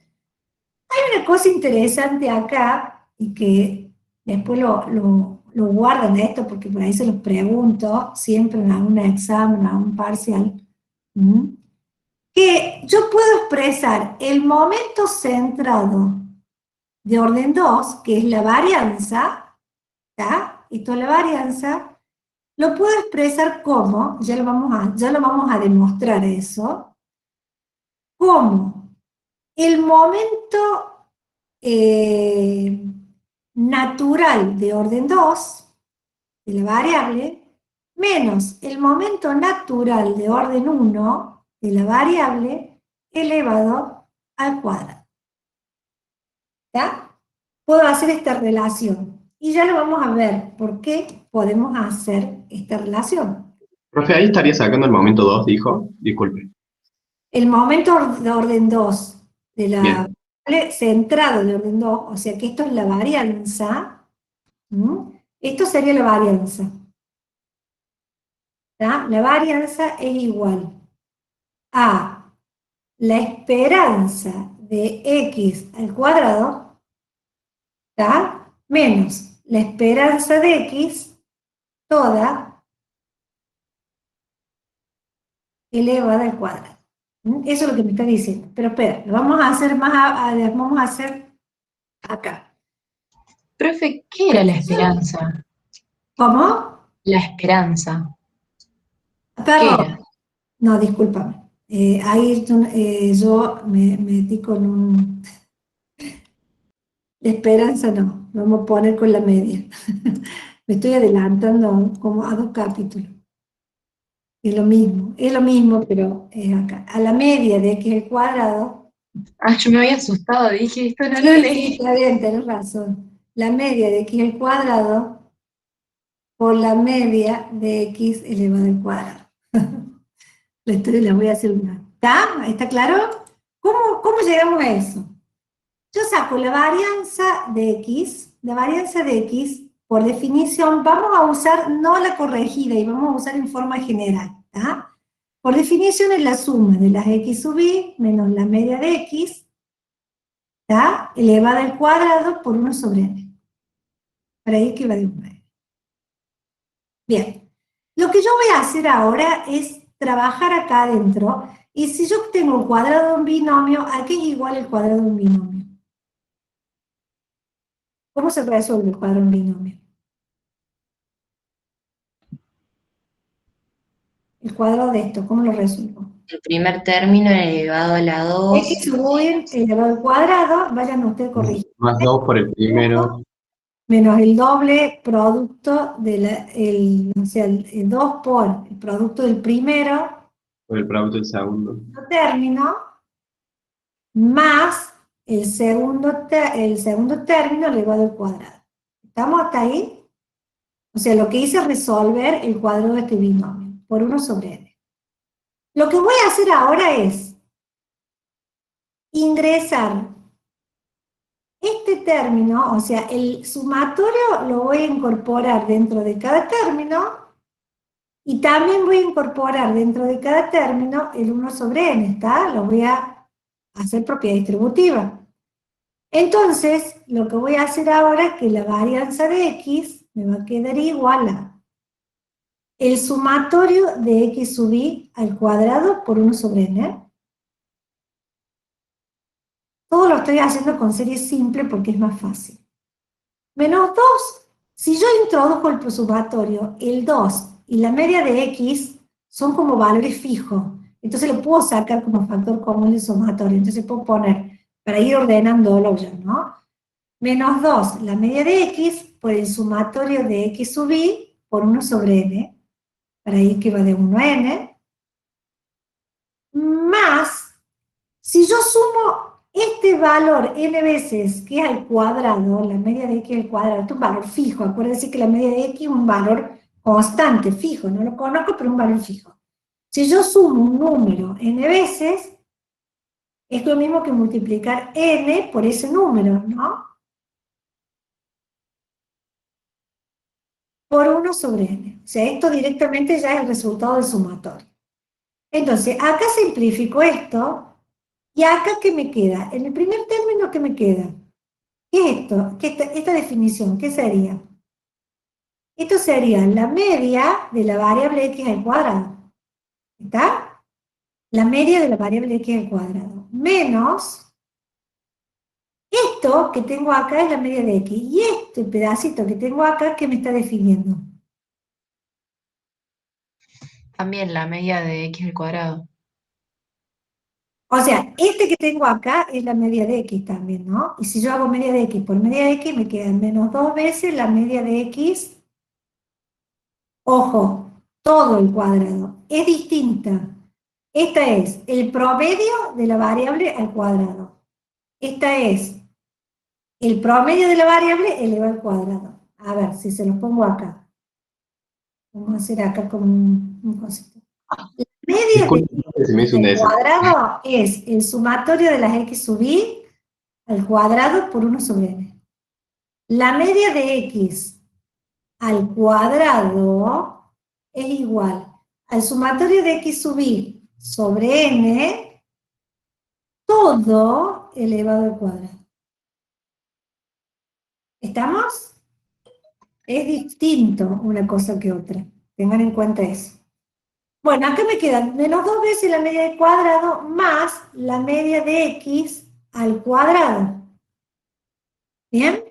Hay una cosa interesante acá, y que después lo guardan esto, porque por ahí se los pregunto, siempre en algún examen, en algún parcial. que yo puedo expresar el momento centrado de orden 2, que es la varianza, ¿está? Esto es la varianza, lo puedo expresar como, ya lo vamos a demostrar eso, como el momento natural de orden 2, de la variable, menos el momento natural de orden 1 de la variable elevado al cuadrado. ¿Ya? Puedo hacer esta relación. Y ya lo vamos a ver por qué podemos hacer esta relación. Profe, ahí estaría sacando el momento 2, dijo. Disculpe. El momento de orden 2 de la Bien. variable centrado de orden 2, o sea que esto es la varianza, esto sería la varianza. ¿Ya? La varianza es igual a la esperanza de x al cuadrado, ¿ya? Menos la esperanza de x toda elevada al cuadrado. Eso es lo que me está diciendo. Pero espera, lo vamos a hacer vamos a hacer acá. Profe, ¿qué era la esperanza? ¿Cómo? La esperanza. ¿Qué Perdón. era? No, discúlpame. Ahí yo me metí con un... La esperanza no, vamos a poner con la media. Me estoy adelantando como a 2 capítulos. Es lo mismo, pero es acá. A la media de x al cuadrado. Ah, yo me había asustado, dije, esto no lo Sí, leí. está bien, tenés razón. La media de x al cuadrado por la media de x elevado al cuadrado. La historia la voy a hacer una. ¿Está? ¿Está claro? ¿Cómo llegamos a eso? Yo saco la varianza de x, por definición, vamos a usar no la corregida y vamos a usar en forma general. ¿Tá? Por definición es la suma de las x sub i menos la media de x, ¿tá? Elevada al cuadrado por 1 sobre n. Para ahí que va de 1 a n. Bien, lo que yo voy a hacer ahora es trabajar acá adentro, y si yo tengo el cuadrado de un binomio, ¿a qué es igual el cuadrado de un binomio? ¿Cómo se resuelve el cuadrado de un binomio? El cuadrado de esto, ¿cómo lo resuelvo? El primer término elevado a la 2. X sub i elevado al cuadrado, vayan ustedes corrigiendo. Más 2 por el primero. Menos el doble producto o sea, el 2 por el producto del primero Por el producto del segundo. término, más el segundo término elevado al cuadrado. ¿Estamos hasta ahí? O sea, lo que hice es resolver el cuadrado de este binomio, por 1 sobre n. Lo que voy a hacer ahora es ingresar este término, o sea, el sumatorio lo voy a incorporar dentro de cada término, y también voy a incorporar dentro de cada término el 1 sobre n, ¿está? Lo voy a hacer propiedad distributiva. Entonces, lo que voy a hacer ahora es que la varianza de x me va a quedar igual a el sumatorio de x sub i al cuadrado por 1 sobre n. Todo lo estoy haciendo con serie simple porque es más fácil. Menos 2. Si yo introduzco el sumatorio, el 2 y la media de x son como valores fijos. Entonces lo puedo sacar como factor común del sumatorio. Entonces puedo poner, para ir ordenándolo ya, ¿no? Menos 2, la media de x, por el sumatorio de x sub i por 1 sobre n. Para ir que va de 1 a n. Más, si yo sumo este valor n veces, que es al cuadrado, la media de x al cuadrado, esto es un valor fijo, acuérdense que la media de x es un valor constante, fijo, no lo conozco, pero un valor fijo. Si yo sumo un número n veces, es lo mismo que multiplicar n por ese número, ¿no? Por 1 sobre n. O sea, esto directamente ya es el resultado del sumatorio. Entonces, acá simplifico esto, y acá, ¿qué me queda? En el primer término, ¿qué me queda? ¿Qué es esto? Esta definición, ¿qué sería? Esto sería la media de la variable x al cuadrado. ¿Está? la media de la variable x al cuadrado, menos esto que tengo acá es la media de x, y este pedacito que tengo acá, ¿qué me está definiendo? También la media de x al cuadrado. O sea, este que tengo acá es la media de x también, ¿no? Y si yo hago media de x por media de x, me quedan menos 2 veces la media de x. Ojo, todo el cuadrado. Es distinta. Esta es el promedio de la variable al cuadrado. Esta es el promedio de la variable elevado al cuadrado. A ver, si se lo pongo acá. Vamos a hacer acá como un cosito. La media Disculpe, se me hizo un del DS. cuadrado es el sumatorio de las x sub i al cuadrado por 1 sobre n. La media de x al cuadrado es igual al sumatorio de x sub i sobre n, todo elevado al cuadrado. ¿Estamos? Es distinto una cosa que otra. Tengan en cuenta eso. Bueno, acá me quedan menos 2 veces la media del cuadrado más la media de x al cuadrado. ¿Bien?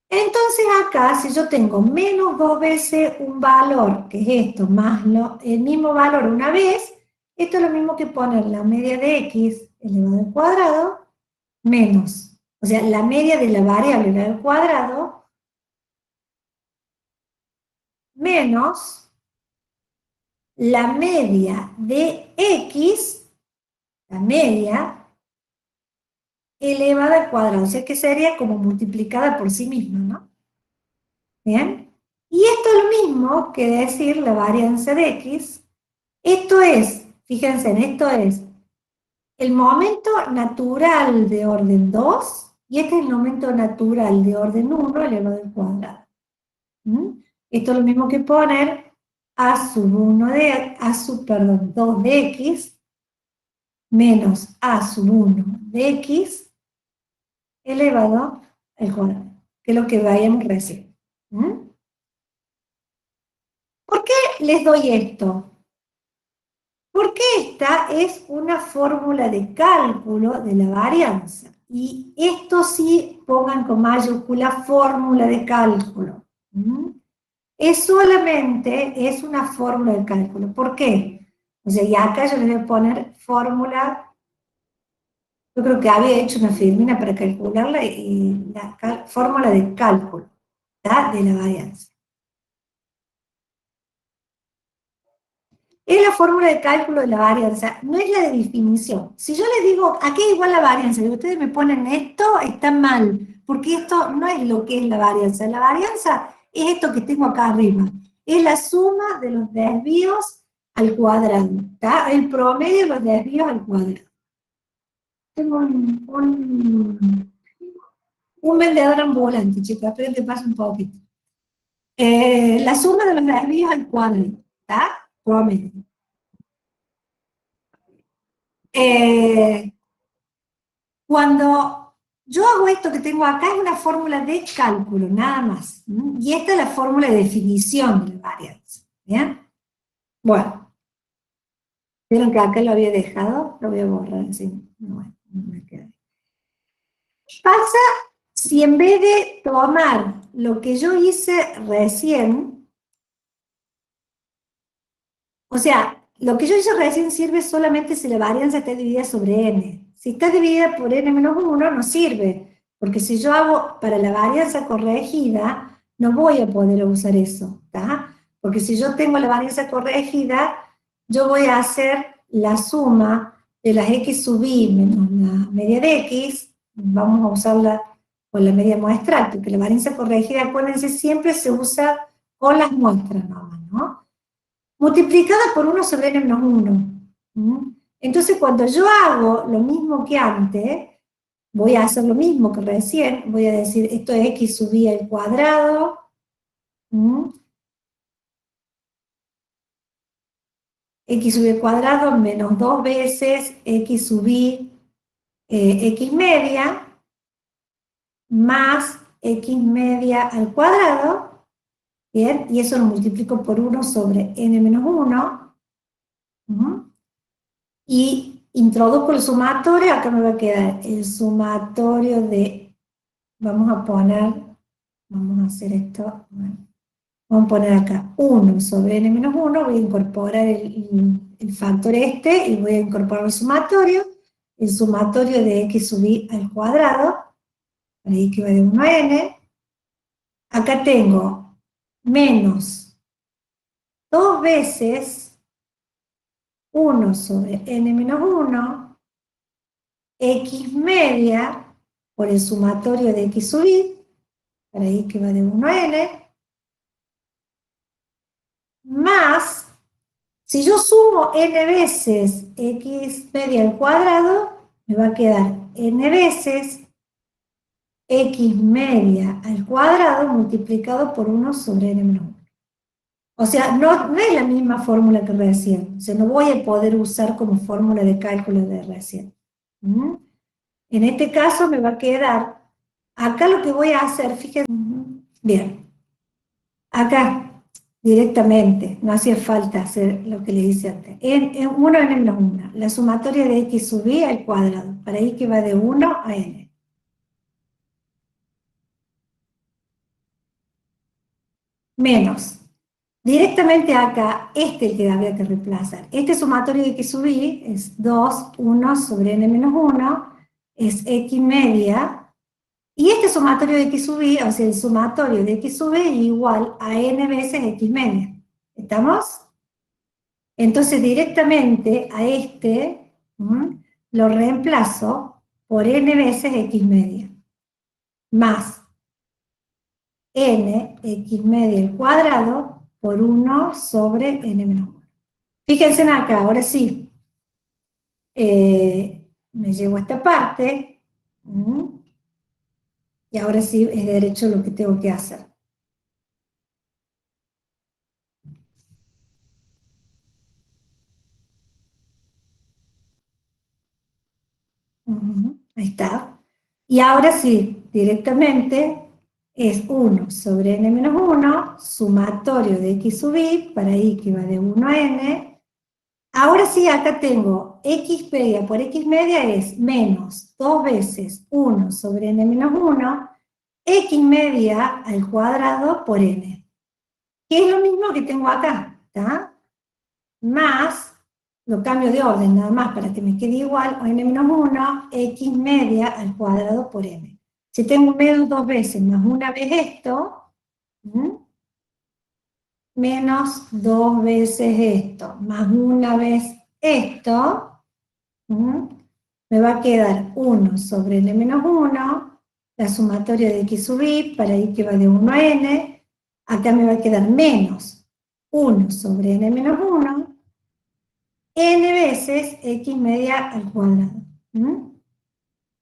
Entonces acá, si yo tengo menos 2 veces un valor, que es esto, más el mismo valor una vez, esto es lo mismo que poner la media de x elevado al cuadrado, menos, o sea, la media de la variable elevada al cuadrado, menos la media de x, la media, elevada al cuadrado, o sea que sería como multiplicada por sí misma, ¿no? ¿Bien? Y esto es lo mismo que decir la varianza de x. Esto es, fíjense, esto es el momento natural de orden 2 y este es el momento natural de orden 1 elevado al cuadrado. Esto es lo mismo que poner a sub 2 de x menos a sub 1 de x elevado al cuadrado, que es lo que veíamos recién. ¿Por qué les doy esto? Porque esta es una fórmula de cálculo de la varianza. Y esto sí pongan con mayúscula fórmula de cálculo. Es solamente, es una fórmula de cálculo. ¿Por qué? O sea, y acá yo les voy a poner fórmula, yo creo que había hecho una firmina para calcularla, y la fórmula de cálculo, ¿tá? De la varianza. Es la fórmula de cálculo de la varianza, no es la de definición. Si yo les digo, ¿a qué es igual la varianza? Y ustedes me ponen esto, está mal, porque esto no es lo que es la varianza. La varianza es esto que tengo acá arriba. Es la suma de los desvíos al cuadrado, ¿está? El promedio de los desvíos al cuadrado. Tengo un vendedor ambulante, chicos, esperen que pase un poquito. La suma de los desvíos al cuadrado, ¿está? Promedio. Cuando yo hago esto que tengo acá, es una fórmula de cálculo, nada más. Y esta es la fórmula de definición de la varianza. ¿Bien? Bueno. ¿Vieron que acá lo había dejado? Lo voy a borrar así. Bueno, no me queda. Pasa si en vez de tomar lo que yo hice recién, o sea, lo que yo hice recién sirve solamente si la varianza está dividida sobre n. Si está dividida por n-1 no sirve, porque si yo hago para la varianza corregida, no voy a poder usar eso, ¿tá? Porque si yo tengo la varianza corregida, yo voy a hacer la suma de las x sub i menos la media de x, vamos a usarla con la media muestral, porque la varianza corregida, acuérdense, siempre se usa con las muestras nomás, ¿no? Multiplicada por 1 sobre n-1. Entonces, cuando yo hago lo mismo que antes, voy a hacer lo mismo que recién, voy a decir, esto es x sub i al cuadrado, x sub i al cuadrado menos 2 veces x sub i x media, más x media al cuadrado, ¿bien? Y eso lo multiplico por 1 sobre n-1, y introduzco el sumatorio, acá me va a quedar el sumatorio de, vamos a hacer esto, bueno, vamos a poner acá 1 sobre n menos 1, voy a incorporar el factor este y voy a incorporar el sumatorio de x sub i al cuadrado, para y que va de 1 a n. Acá tengo menos 2 veces 1 sobre n menos 1, x media por el sumatorio de x sub i, para y que va de 1 a n, más, si yo sumo n veces x media al cuadrado, me va a quedar n veces x media al cuadrado multiplicado por 1 sobre n menos 1. O sea, no es la misma fórmula que recién. O sea, no voy a poder usar como fórmula de cálculo de recién. En este caso me va a quedar, acá lo que voy a hacer, fíjense, bien, acá directamente, no hacía falta hacer lo que le hice antes. En 1 a n menos 1, la sumatoria de x sub i al cuadrado, para y que va de 1 a n. Menos. Directamente acá, este es el que habría que reemplazar. Este sumatorio de x sub i es 2, 1 sobre n menos 1, es x media, y este sumatorio de x sub i, o sea, el sumatorio de x sub i igual a n veces x media. ¿Estamos? Entonces directamente a este lo reemplazo por n veces x media, más n x media al cuadrado por 1 sobre n menos 1. Fíjense en acá, ahora sí. Me llevo a esta parte. Y ahora sí es derecho lo que tengo que hacer. Ahí está. Y ahora sí, directamente es 1 sobre n menos 1, sumatorio de x sub i, para y que va de 1 a n. Ahora sí, acá tengo x media por x media es menos 2 veces 1 sobre n menos 1, x media al cuadrado por n. Que es lo mismo que tengo acá, ¿está? Más, lo cambio de orden nada más para que me quede igual, o n menos 1, x media al cuadrado por n. Si tengo menos 2 veces más una vez esto, menos 2 veces esto, más una vez esto, me va a quedar 1 sobre n menos 1, la sumatoria de x sub i, para y que va de 1 a n, acá me va a quedar menos 1 sobre n menos 1, n veces x media al cuadrado.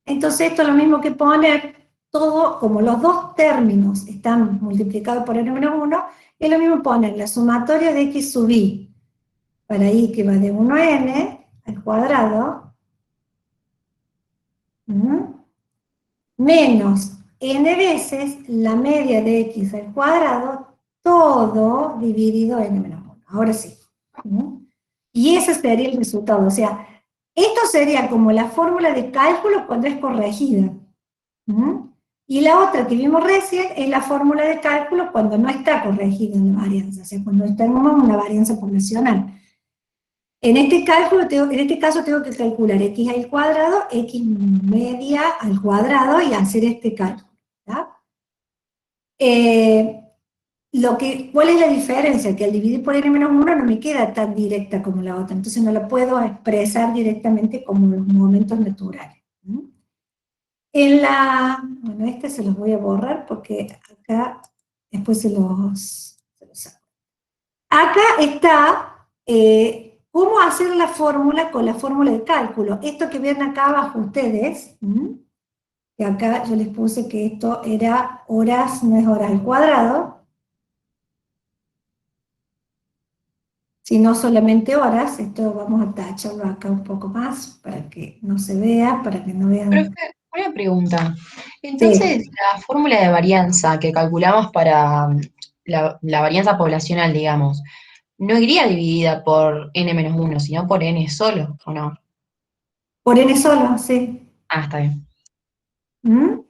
Entonces esto es lo mismo que poner todo, como los dos términos están multiplicados por n menos 1, es lo mismo poner la sumatoria de x sub i, para y que va de 1 a n al cuadrado, menos n veces la media de x al cuadrado, todo dividido n menos 1. Ahora sí. Y ese sería el resultado. O sea, esto sería como la fórmula de cálculo cuando es corregida. Y la otra que vimos recién es la fórmula de cálculo cuando no está corregida en la varianza, o sea, cuando tenemos una varianza poblacional. En este caso tengo que calcular x al cuadrado, x media al cuadrado y hacer este cálculo. ¿Cuál es la diferencia? Que al dividir por n menos 1 no me queda tan directa como la otra, entonces no la puedo expresar directamente como los momentos naturales. Bueno, este se los voy a borrar porque acá después se los saco. Acá está cómo hacer la fórmula con la fórmula de cálculo. Esto que ven acá abajo ustedes, que acá yo les puse que esto era horas, no es horas al cuadrado, sino solamente horas. Esto vamos a tacharlo acá un poco más para que no se vea, para que no vean. Profe, una pregunta. Entonces, Sí. la fórmula de varianza que calculamos para la varianza poblacional, digamos, no iría dividida por n-1, sino por n solo, ¿o no? Por n solo, sí. Ah, está bien. ¿Mm?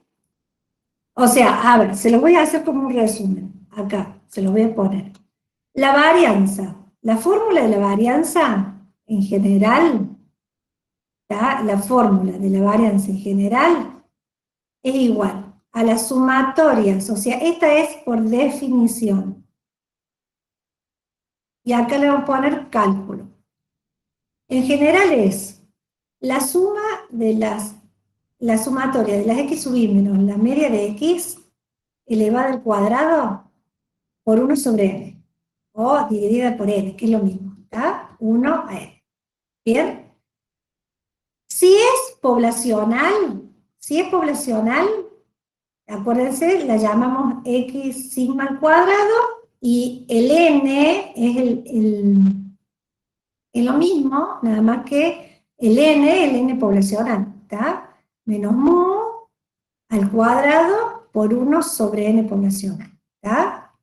O sea, a ver, se lo voy a hacer como un resumen. Acá, se lo voy a poner. La varianza. La fórmula de la varianza, en general, ¿tá? La fórmula de la varianza en general es igual a las sumatorias. O sea, esta es por definición. Y acá le vamos a poner cálculo. En general es la suma de la sumatoria de las x sub i menos la media de x elevada al cuadrado por 1 sobre n, o dividida por n, que es lo mismo, ¿está? 1 a n. ¿Bien? Si es poblacional, acuérdense, la llamamos x sigma al cuadrado, y el n es lo mismo, nada más que el n poblacional, ¿está? Menos mu al cuadrado por 1 sobre n poblacional, ¿está?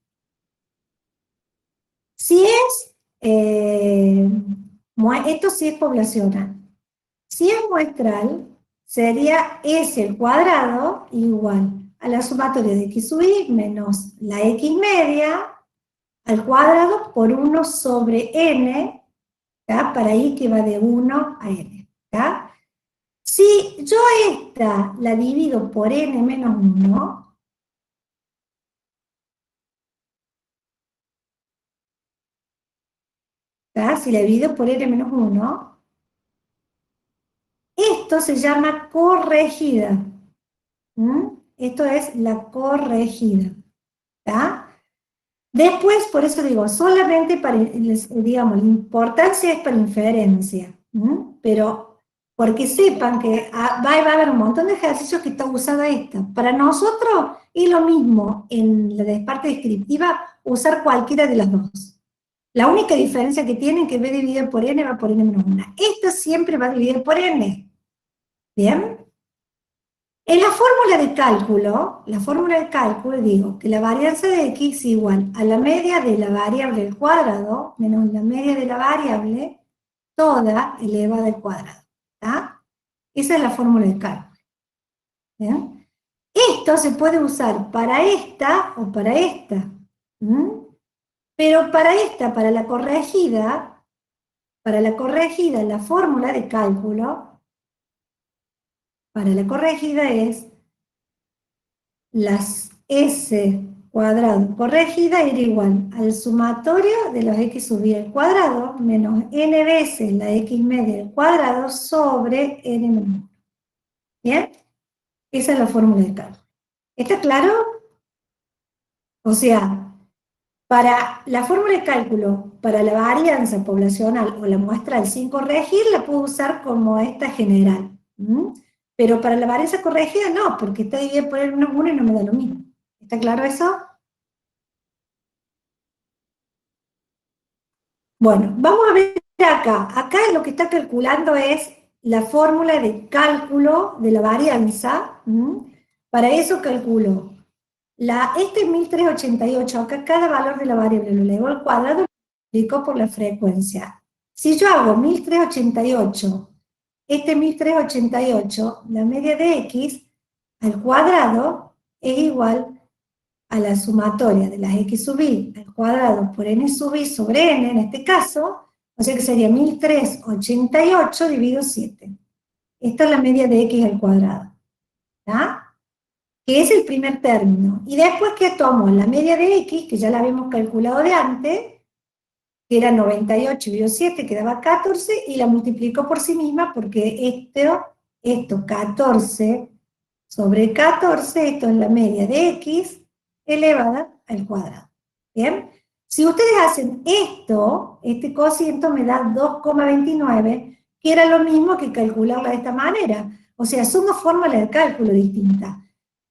Si es, esto sí es poblacional. Si es muestral, sería s al cuadrado igual a la sumatoria de x sub i menos la x media al cuadrado por 1 sobre n, ¿tá? Para i que va de 1 a n, ¿tá? Si yo esta la divido por n menos 1, ¿tá? Si la divido por n menos 1, esto se llama corregida. Esto es la corregida, ¿tá? Después, por eso digo, solamente para, digamos, la importancia es para inferencia, pero porque sepan que va a haber un montón de ejercicios que está usada esta. Para nosotros es lo mismo en la parte descriptiva usar cualquiera de las dos. La única diferencia que tienen es que en vez de dividir por n va por n menos 1. Esta siempre va a dividir por n. ¿Bien? En la fórmula de cálculo digo que la varianza de x es igual a la media de la variable al cuadrado menos la media de la variable toda elevada al cuadrado. ¿Tá? Esa es la fórmula de cálculo. ¿Bien? Esto se puede usar para esta o para esta. Pero para la corregida, la fórmula de cálculo, para la corregida es las s cuadrado corregida era igual al sumatorio de los x sub i al cuadrado menos n veces la x media al cuadrado sobre n menos 1. ¿Bien? Esa es la fórmula de cálculo. ¿Está claro? O sea, para la fórmula de cálculo, para la varianza poblacional o la muestral sin corregir, la puedo usar como esta general. Pero para la varianza corregida no, porque está dividida por n menos 1 y no me da lo mismo. ¿Está claro eso? Bueno, vamos a ver acá. Acá lo que está calculando es la fórmula de cálculo de la varianza. Para eso calculo. Este es 1388, acá cada valor de la variable lo elevo al cuadrado y lo multiplico por la frecuencia. Si yo hago 1388, 1388, la media de x al cuadrado es igual a la sumatoria de las x sub i al cuadrado por n sub i sobre n, en este caso, o sea que sería 1388 dividido 7. Esta es la media de x al cuadrado, ¿tá? Que es el primer término. Y después que tomo la media de x, que ya la habíamos calculado de antes, que era 98 dividido 7, que daba 14, y la multiplico por sí misma, porque esto 14 sobre 14, esto es la media de x elevada al cuadrado. ¿Bien? Si ustedes hacen esto, este cociente me da 2,29, que era lo mismo que calcularla de esta manera. O sea, son dos fórmulas de cálculo distintas.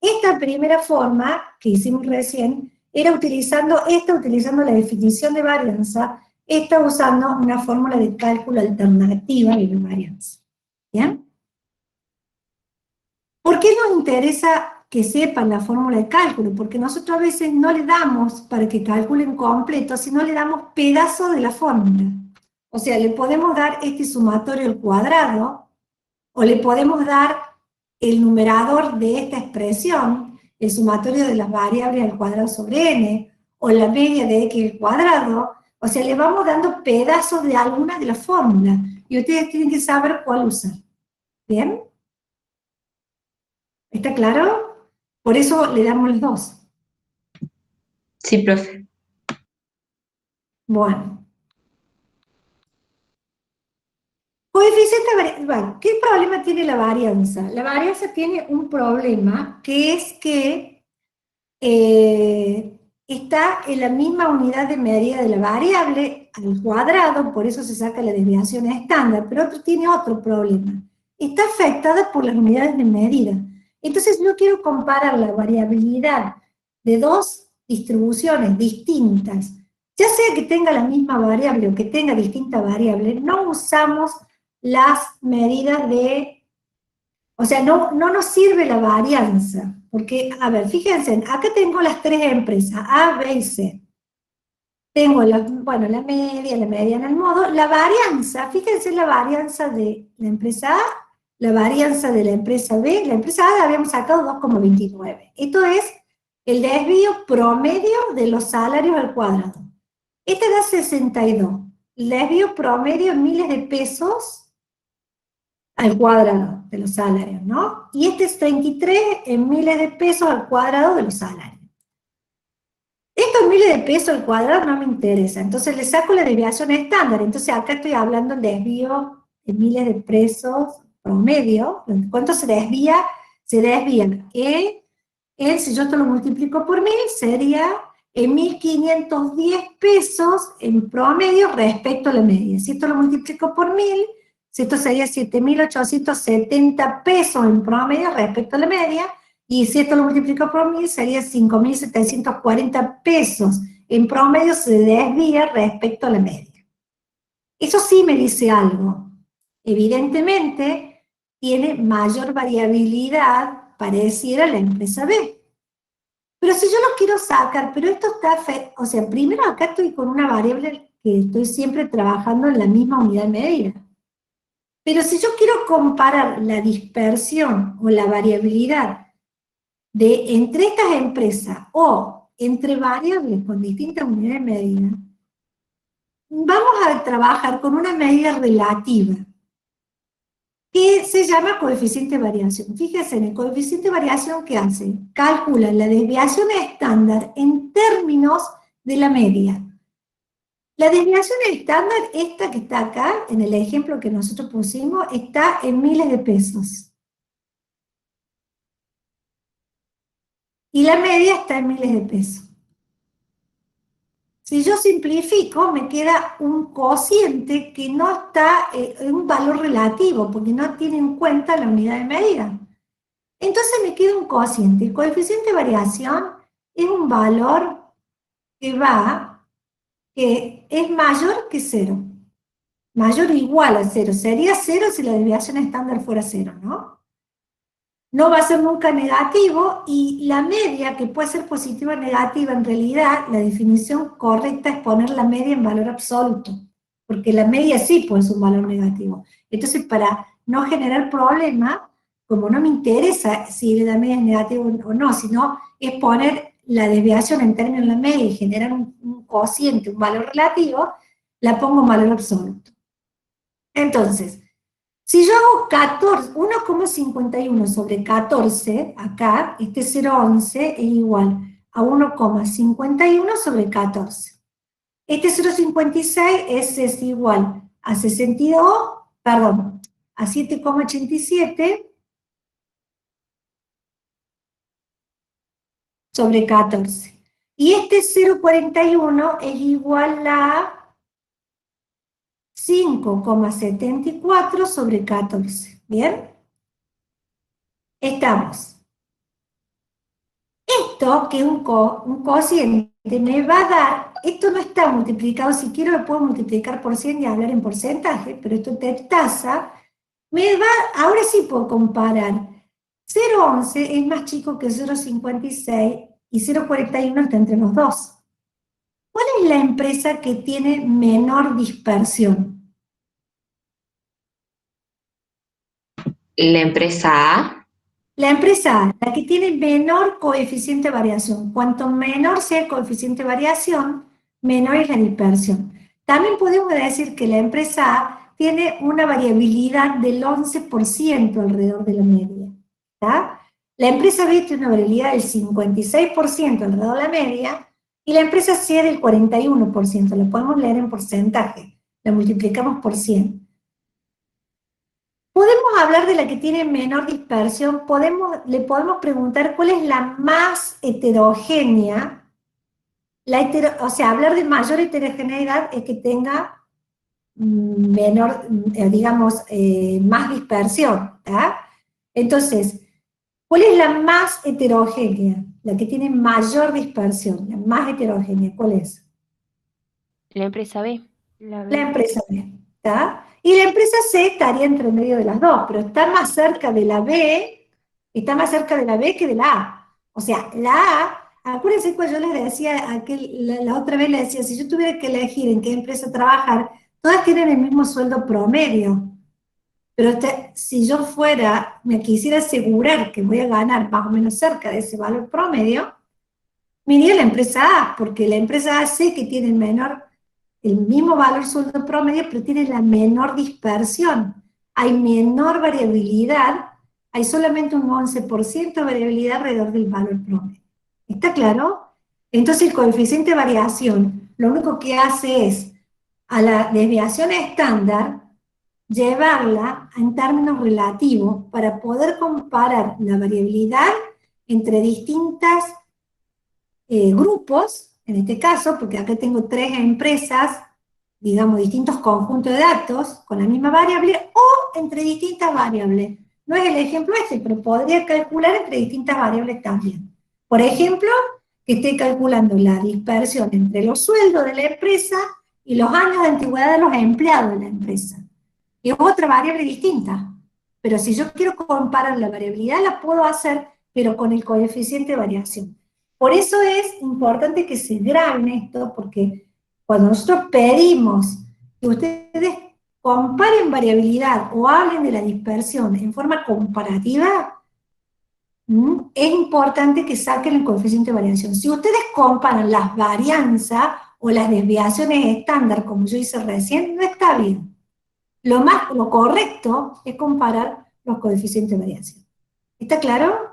Esta primera forma que hicimos recién era utilizando la definición de varianza, esta usando una fórmula de cálculo alternativa de la varianza. ¿Bien? ¿Por qué nos interesa que sepan la fórmula de cálculo, porque nosotros a veces no le damos para que calculen completo, sino le damos pedazos de la fórmula. O sea, le podemos dar este sumatorio al cuadrado, o le podemos dar el numerador de esta expresión, el sumatorio de las variables al cuadrado sobre n, o la media de x al cuadrado. O sea, le vamos dando pedazos de alguna de las fórmulas, y ustedes tienen que saber cuál usar. ¿Bien? ¿Está claro? Por eso le damos los dos. Sí, profe. Bueno. Coeficiente, bueno, ¿qué problema tiene la varianza? La varianza tiene un problema que es que está en la misma unidad de medida de la variable al cuadrado, por eso se saca la desviación estándar, pero tiene otro problema. Está afectada por las unidades de medida. Entonces yo quiero comparar la variabilidad de dos distribuciones distintas, ya sea que tenga la misma variable o que tenga distintas variables, no usamos las medidas de, o sea, no nos sirve la varianza, porque, a ver, fíjense, acá tengo las tres empresas, A, B y C. Tengo, la media, la mediana, el modo, la varianza, fíjense la varianza de la empresa A, la varianza de la empresa B, la empresa A la habíamos sacado 2,29. Esto es el desvío promedio de los salarios al cuadrado. Este da 62. El desvío promedio en miles de pesos al cuadrado de los salarios, ¿no? Y este es 33 en miles de pesos al cuadrado de los salarios. Estos miles de pesos al cuadrado no me interesa, entonces le saco la desviación estándar. Entonces acá estoy hablando del desvío de miles de pesos promedio. ¿Cuánto se desvía? Se desvían si yo esto lo multiplico por 1000, sería en 1510 pesos en promedio respecto a la media. Si esto lo multiplico por 1000, esto sería 7870 pesos en promedio respecto a la media, y si esto lo multiplico por 1000, sería 5740 pesos en promedio se desvía respecto a la media. Eso sí me dice algo. Evidentemente, tiene mayor variabilidad, pareciera, la empresa B. Pero si yo lo quiero sacar, pero esto está, o sea, primero acá estoy con una variable que estoy siempre trabajando en la misma unidad de medida. Pero si yo quiero comparar la dispersión o la variabilidad entre estas empresas o entre variables con distintas unidades de medida, vamos a trabajar con una medida relativa, que se llama coeficiente de variación. Fíjense, en el coeficiente de variación, ¿qué hace? Calcula la desviación estándar en términos de la media. La desviación estándar, esta que está acá, en el ejemplo que nosotros pusimos, está en miles de pesos. Y la media está en miles de pesos. Si yo simplifico, me queda un cociente que no está en un valor relativo, porque no tiene en cuenta la unidad de medida. Entonces me queda un cociente. El coeficiente de variación es un valor que es mayor que 0. Mayor o igual a 0. Sería 0 si la desviación estándar fuera 0, ¿no? No va a ser nunca negativo, y la media, que puede ser positiva o negativa, en realidad la definición correcta es poner la media en valor absoluto, porque la media sí puede ser un valor negativo. Entonces, para no generar problema, como no me interesa si la media es negativa o no, sino es poner la desviación en términos de la media y generar un cociente, un valor relativo, la pongo en valor absoluto. Entonces, si yo hago 1,51 sobre 14, acá, este 0,11 es igual a 1,51 sobre 14. Este 0,56 es igual a 7,87 sobre 14. Y este 0,41 es igual a 5,74 sobre 14. ¿Bien? Estamos. Esto, que es un cociente, me va a dar, esto no está multiplicado, si quiero lo puedo multiplicar por 100 y hablar en porcentaje, pero esto es tasa, ahora sí puedo comparar 0,11 es más chico que 0,56 y 0,41 está entre los dos. ¿Cuál es la empresa que tiene menor dispersión? La empresa A. La empresa A, la que tiene menor coeficiente de variación. Cuanto menor sea el coeficiente de variación, menor es la dispersión. También podemos decir que la empresa A tiene una variabilidad del 11% alrededor de la media. ¿Tá? La empresa B tiene una variabilidad del 56% alrededor de la media, y la empresa C del 41%, lo podemos leer en porcentaje, la multiplicamos por 100. Podemos hablar de la que tiene menor dispersión, le podemos preguntar cuál es la más heterogénea, o sea, hablar de mayor heterogeneidad es que tenga menor, digamos, más dispersión, ¿tá? Entonces, ¿cuál es la más heterogénea? La que tiene mayor dispersión, la más heterogénea, ¿cuál es? La empresa B. La empresa B, ¿está? Y la empresa C estaría entre medio de las dos, pero está más cerca de la B, que de la A. O sea, la A, acuérdense cuando yo les decía, la otra vez les decía, si yo tuviera que elegir en qué empresa trabajar, todas tienen el mismo sueldo promedio. Pero si yo me quisiera asegurar que voy a ganar más o menos cerca de ese valor promedio, me iría a la empresa A, porque la empresa A sé que tiene el mismo valor sueldo promedio, pero tiene la menor dispersión. Hay menor variabilidad, hay solamente un 11% de variabilidad alrededor del valor promedio. ¿Está claro? Entonces el coeficiente de variación lo único que hace es, a la desviación estándar, llevarla en términos relativos para poder comparar la variabilidad entre distintos grupos, en este caso, porque acá tengo 3 empresas, digamos, distintos conjuntos de datos con la misma variable, o entre distintas variables. No es el ejemplo este, pero podría calcular entre distintas variables también. Por ejemplo, que esté calculando la dispersión entre los sueldos de la empresa y los años de antigüedad de los empleados de la empresa. Es otra variable distinta. Pero si yo quiero comparar la variabilidad, la puedo hacer, pero con el coeficiente de variación. Por eso es importante que se graben esto, porque cuando nosotros pedimos que ustedes comparen variabilidad o hablen de la dispersión en forma comparativa, es importante que saquen el coeficiente de variación. Si ustedes comparan las varianzas o las desviaciones estándar, como yo hice recién, no está bien. Lo correcto es comparar los coeficientes de variación. ¿Está claro?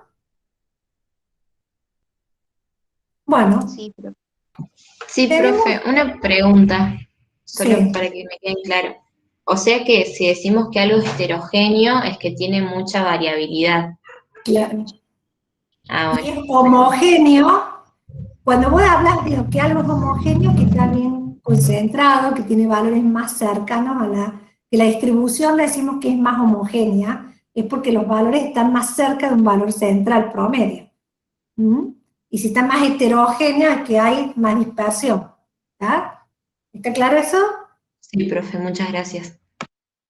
Bueno. Sí, profe, una pregunta, solo Sí. para que me quede claro. O sea que si decimos que algo es heterogéneo, es que tiene mucha variabilidad. Claro. Ah, Y es bueno. homogéneo, cuando vos hablas de que algo es homogéneo, que está bien concentrado, que tiene valores más cercanos que la distribución, le decimos que es más homogénea, es porque los valores están más cerca de un valor central promedio. Y si está más heterogénea, es que hay más dispersión. ¿Está claro eso? Sí, profe, muchas gracias.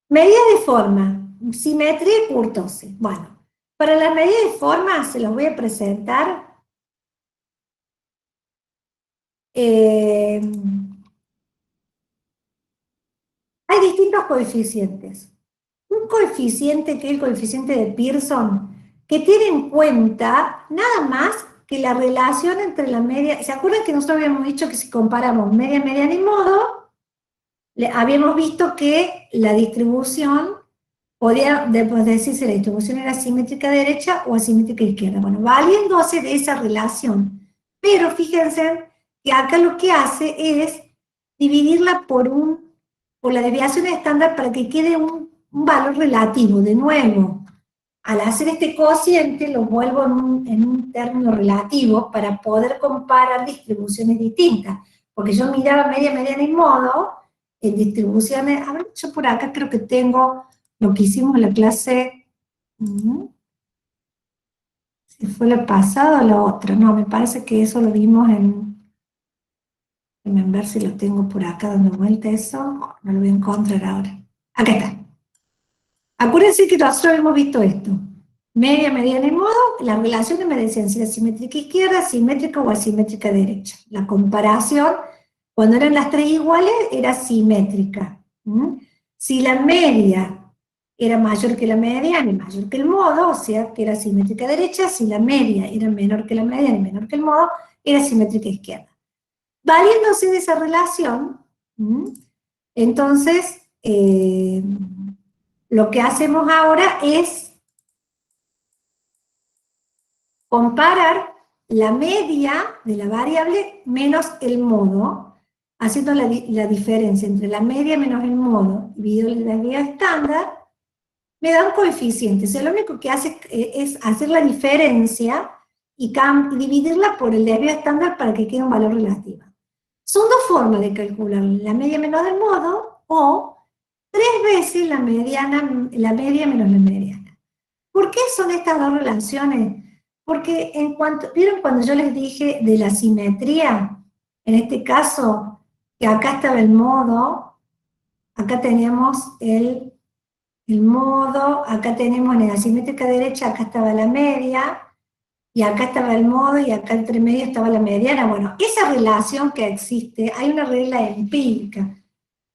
Medida de forma, simetría y kurtosis. Bueno, para la medida de forma se los voy a presentar. Hay distintos coeficientes. Un coeficiente que es el coeficiente de Pearson, que tiene en cuenta nada más que la relación entre la media. ¿Se acuerdan que nosotros habíamos dicho que si comparamos media, mediana y modo, habíamos visto que la distribución podía decir si la distribución era simétrica derecha o asimétrica izquierda? Bueno, valiéndose de esa relación. Pero fíjense que acá lo que hace es dividirla por la desviación estándar para que quede un valor relativo. De nuevo, al hacer este cociente lo vuelvo en un término relativo para poder comparar distribuciones distintas. Porque yo miraba media, mediana y modo en distribuciones. A ver, yo por acá creo que tengo lo que hicimos en la clase. Si fue la pasada o la otra. No, me parece que eso lo vimos déjenme ver si lo tengo por acá dando vuelta eso. No lo voy a encontrar ahora. Acá está. Acuérdense que nosotros hemos visto esto. media, mediana y modo, las relaciones me decían si era simétrica izquierda, simétrica o asimétrica derecha. La comparación, cuando eran las tres iguales, era simétrica. Si la media era mayor que la mediana y mayor que el modo, o sea, que era simétrica derecha, si la media era menor que la mediana y menor que el modo, era simétrica izquierda. Valiéndose de esa relación, entonces, lo que hacemos ahora es comparar la media de la variable menos el modo, haciendo la diferencia entre la media menos el modo dividido la desviado estándar, me da un coeficiente. O sea, lo único que hace es hacer la diferencia y dividirla por el desvío estándar para que quede un valor relativo. Son dos formas de calcular, la media menos el modo o 3 veces la media menos la mediana. ¿Por qué son estas dos relaciones? Porque ¿vieron cuando yo les dije de la simetría? En este caso, que acá estaba el modo, acá teníamos el modo, acá tenemos en la simétrica derecha, acá estaba la media, y acá estaba el modo, y acá entre medio estaba la mediana. Bueno, esa relación que existe, hay una regla empírica.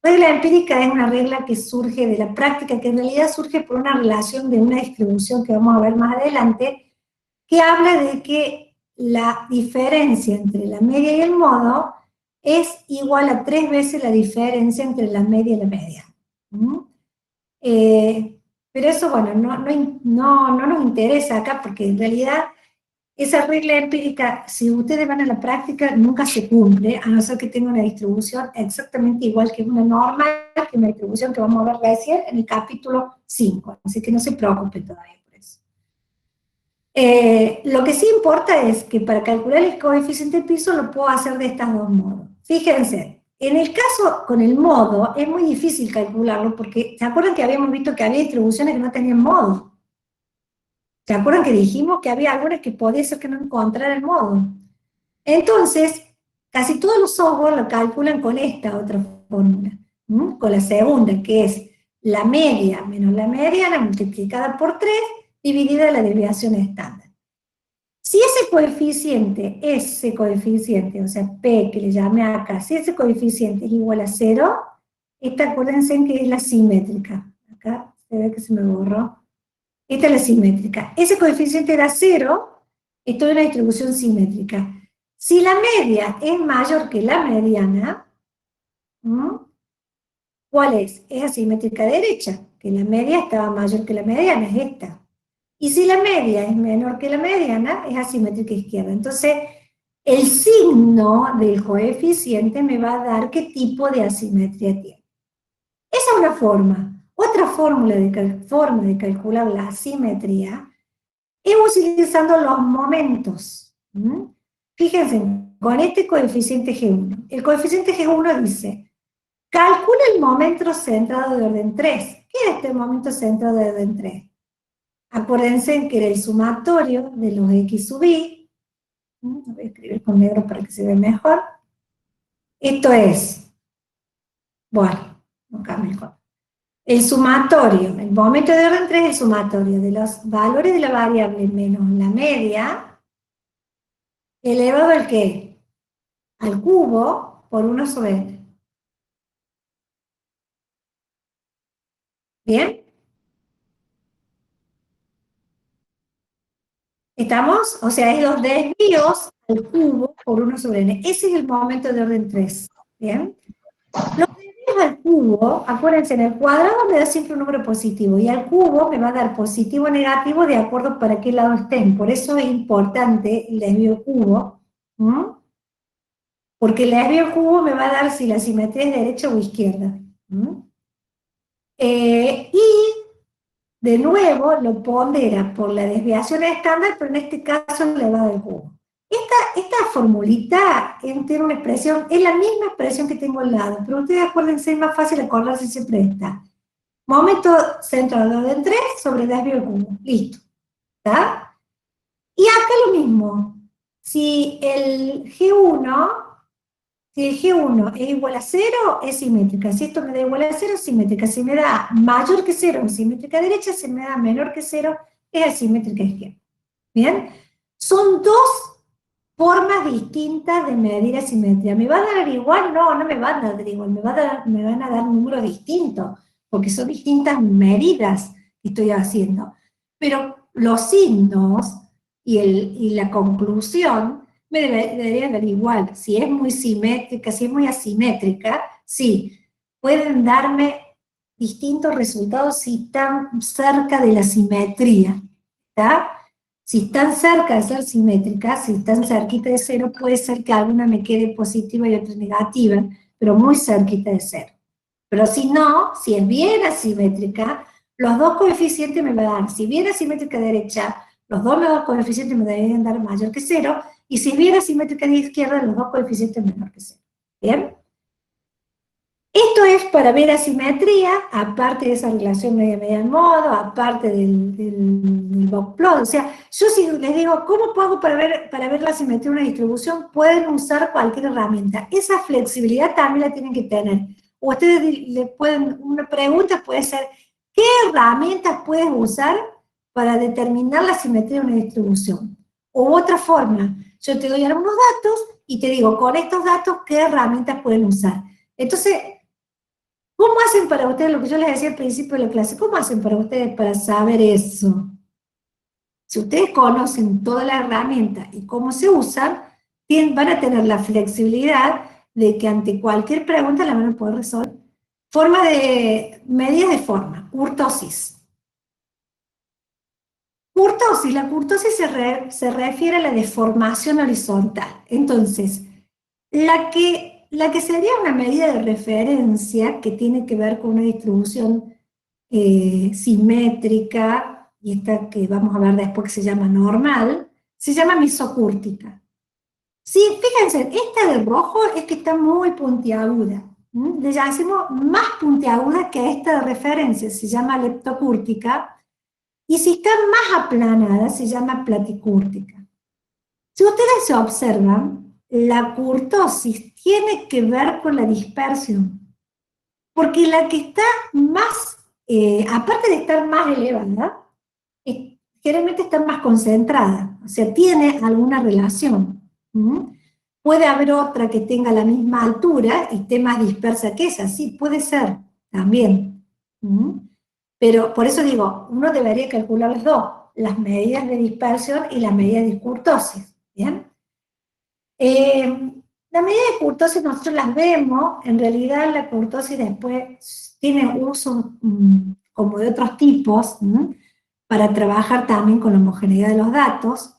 La regla empírica es una regla que surge de la práctica, que en realidad surge por una relación de una distribución que vamos a ver más adelante, que habla de que la diferencia entre la media y el modo es igual a 3 veces la diferencia entre la media y la mediana. Pero eso, bueno, no nos interesa acá, porque en realidad esa regla empírica, si ustedes van a la práctica, nunca se cumple, a no ser que tenga una distribución exactamente igual que una normal, que una distribución que vamos a ver recién en el capítulo 5, así que no se preocupen todavía por eso. Lo que sí importa es que para calcular el coeficiente de piso lo puedo hacer de estos dos modos. Fíjense, en el caso con el modo es muy difícil calcularlo, porque ¿se acuerdan que habíamos visto que había distribuciones que no tenían modo? ¿Se acuerdan que dijimos que había algunas que podía ser que no encontrara el modo? Entonces, casi todos los software lo calculan con esta otra fórmula, con la segunda, que es la media menos la mediana multiplicada por 3, dividida la desviación estándar. Si ese coeficiente, o sea, P, que le llamé acá, si ese coeficiente es igual a 0, esta acuérdense que es la simétrica. Acá se ve que se me borró. Esta es la simétrica. Ese coeficiente era 0, esto es una distribución simétrica. Si la media es mayor que la mediana, ¿cuál es? Es asimétrica derecha, que la media estaba mayor que la mediana, es esta. Y si la media es menor que la mediana, es asimétrica izquierda. Entonces, el signo del coeficiente me va a dar qué tipo de asimetría tiene. Esa es una forma. Otra forma de calcular la asimetría es utilizando los momentos. Fíjense, con este coeficiente G1. El coeficiente G1 dice, calcula el momento centrado de orden 3. ¿Qué es este momento centrado de orden 3? Acuérdense que era el sumatorio de los x sub i. Voy a escribir con negro para que se vea mejor. Esto es, bueno, no cambio el color. El sumatorio, el momento de orden 3 es el sumatorio de los valores de la variable menos la media, elevado al ¿qué? Al cubo por 1 sobre n. ¿Bien? ¿Estamos? O sea, es los desvíos al cubo por 1 sobre n. Ese es el momento de orden 3. ¿Bien? Los desvíos al cubo, acuérdense, en el cuadrado me da siempre un número positivo, y al cubo me va a dar positivo o negativo de acuerdo para qué lado estén. Por eso es importante el desvío cubo, porque el desvío cubo me va a dar si la simetría es derecha o izquierda. Y de nuevo lo pondera por la desviación estándar, pero en este caso elevado al cubo. Esta formulita tiene una expresión, es la misma expresión que tengo al lado, pero ustedes acuérdense, es más fácil acordarse siempre esta. Momento central de orden 3 sobre desvío al cubo. Listo. ¿Está? Y acá lo mismo. Si el G1 es igual a 0, es simétrica. Si esto me da igual a 0, es simétrica. Si me da mayor que 0, es simétrica derecha. Si me da menor que 0, es asimétrica izquierda. ¿Bien? Son dos formas distintas de medir asimetría. ¿Me van a dar igual? No, no me van a dar igual, me van a dar números distintos, porque son distintas medidas que estoy haciendo. Pero los signos y la conclusión me deberían dar igual. Si es muy simétrica, si es muy asimétrica, sí, pueden darme distintos resultados si están cerca de la simetría, ¿está? Si están cerca de ser simétricas, si están cerquita de cero, puede ser que alguna me quede positiva y otra negativa, pero muy cerquita de cero. Pero si no, si es bien asimétrica, los dos coeficientes me van a dar, si bien asimétrica derecha, los dos coeficientes me deberían dar mayor que cero, y si es bien asimétrica de izquierda, los dos coeficientes menor que cero. ¿Bien? Esto es para ver asimetría, aparte de esa relación media en modo, aparte del box plot. O sea, yo si les digo, ¿cómo hago para ver la asimetría de una distribución? Pueden usar cualquier herramienta. Esa flexibilidad también la tienen que tener. O ustedes le pueden, una pregunta puede ser, ¿qué herramientas puedes usar para determinar la asimetría de una distribución? O otra forma, yo te doy algunos datos y te digo, con estos datos, ¿qué herramientas pueden usar? Entonces, ¿cómo hacen para ustedes, lo que yo les decía al principio de la clase, cómo hacen para ustedes para saber eso? Si ustedes conocen toda la herramienta y cómo se usan, van a tener la flexibilidad de que ante cualquier pregunta la van a poder resolver. Medidas de forma, kurtosis. Kurtosis, la kurtosis se refiere a la deformación horizontal. Entonces, la que sería una medida de referencia que tiene que ver con una distribución simétrica, y esta que vamos a ver después que se llama normal, se llama mesocúrtica. Sí, fíjense, esta de rojo es que está muy puntiaguda. Le llamamos más puntiaguda que esta de referencia, se llama leptocúrtica, y si está más aplanada se llama platicúrtica. Si ustedes se observan, la kurtosis tiene que ver con la dispersión, porque la que está más, aparte de estar más elevada, generalmente está más concentrada, o sea, tiene alguna relación. Puede haber otra que tenga la misma altura y esté más dispersa que esa, sí, puede ser, también. Pero por eso digo, uno debería calcular las dos, las medidas de dispersión y las medidas de kurtosis, ¿bien? La medida de kurtosis nosotros las vemos, en realidad la kurtosis después tiene usos como de otros tipos, para trabajar también con la homogeneidad de los datos.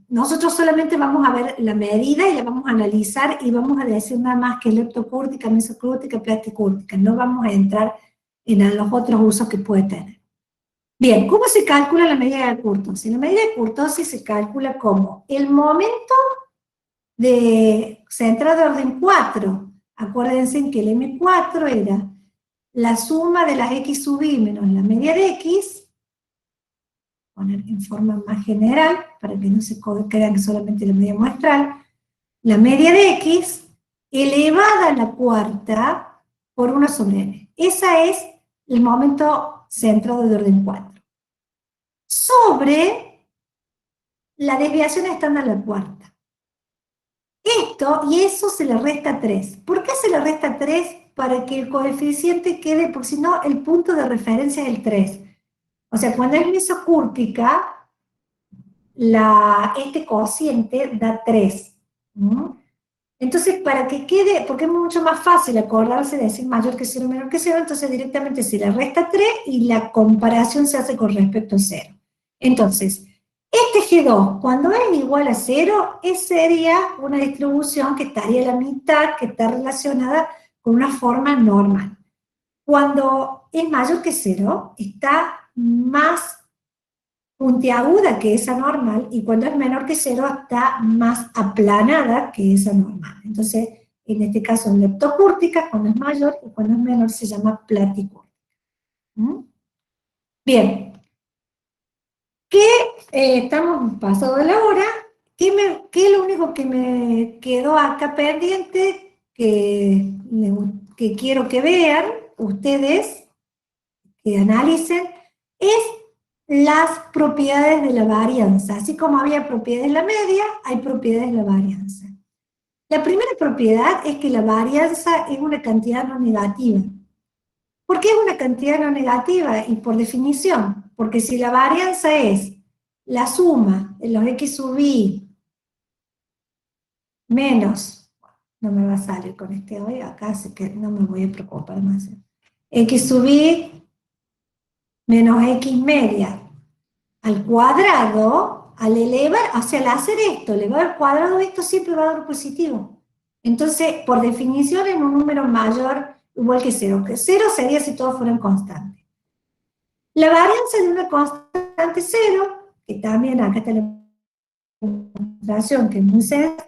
Nosotros solamente vamos a ver la medida y la vamos a analizar y vamos a decir nada más que leptocúrtica, mesocúrtica, platicúrtica, no vamos a entrar en los otros usos que puede tener. Bien, ¿cómo se calcula la medida de kurtosis? La medida de kurtosis se calcula como el momento centrado de orden 4. Acuérdense que el M4 era la suma de las X sub I menos la media de X, poner en forma más general, para que no se crean que solamente la media muestral, la media de X elevada a la cuarta por 1 sobre N. Ese es el momento centrado de orden 4. Sobre la desviación estándar a la cuarta. Esto y eso se le resta 3. ¿Por qué se le resta 3? Para que el coeficiente quede, porque si no, el punto de referencia es el 3. O sea, cuando es mesocúrtica, este cociente da 3. Entonces, para que quede, porque es mucho más fácil acordarse de decir mayor que 0, menor que 0, entonces directamente se le resta 3 y la comparación se hace con respecto a 0. Entonces, este G2, cuando es igual a 0, sería una distribución que estaría a la mitad, que está relacionada con una forma normal. Cuando es mayor que 0, está más puntiaguda que esa normal, y cuando es menor que 0 está más aplanada que esa normal. Entonces, en este caso es leptocúrtica cuando es mayor, y cuando es menor se llama platicúrtica. Bien. Estamos pasado de la hora. ¿Qué es lo único que me quedó acá pendiente que quiero que vean ustedes, que analicen? Es las propiedades de la varianza. Así como había propiedades de la media, hay propiedades de la varianza. La primera propiedad es que la varianza es una cantidad no negativa. ¿Por qué es una cantidad no negativa? Y por definición, porque si la varianza es la suma de los x sub i menos, no me va a salir con este hoy, acá así que no me voy a preocupar más. X sub i menos x media al cuadrado, al elevar, o sea, al hacer esto, elevar al cuadrado, esto siempre va a dar positivo. Entonces, por definición, en un número mayor, igual que 0, que 0 sería si todos fueran constantes. La varianza de una constante 0, que también acá está la demostración, que es muy sencilla.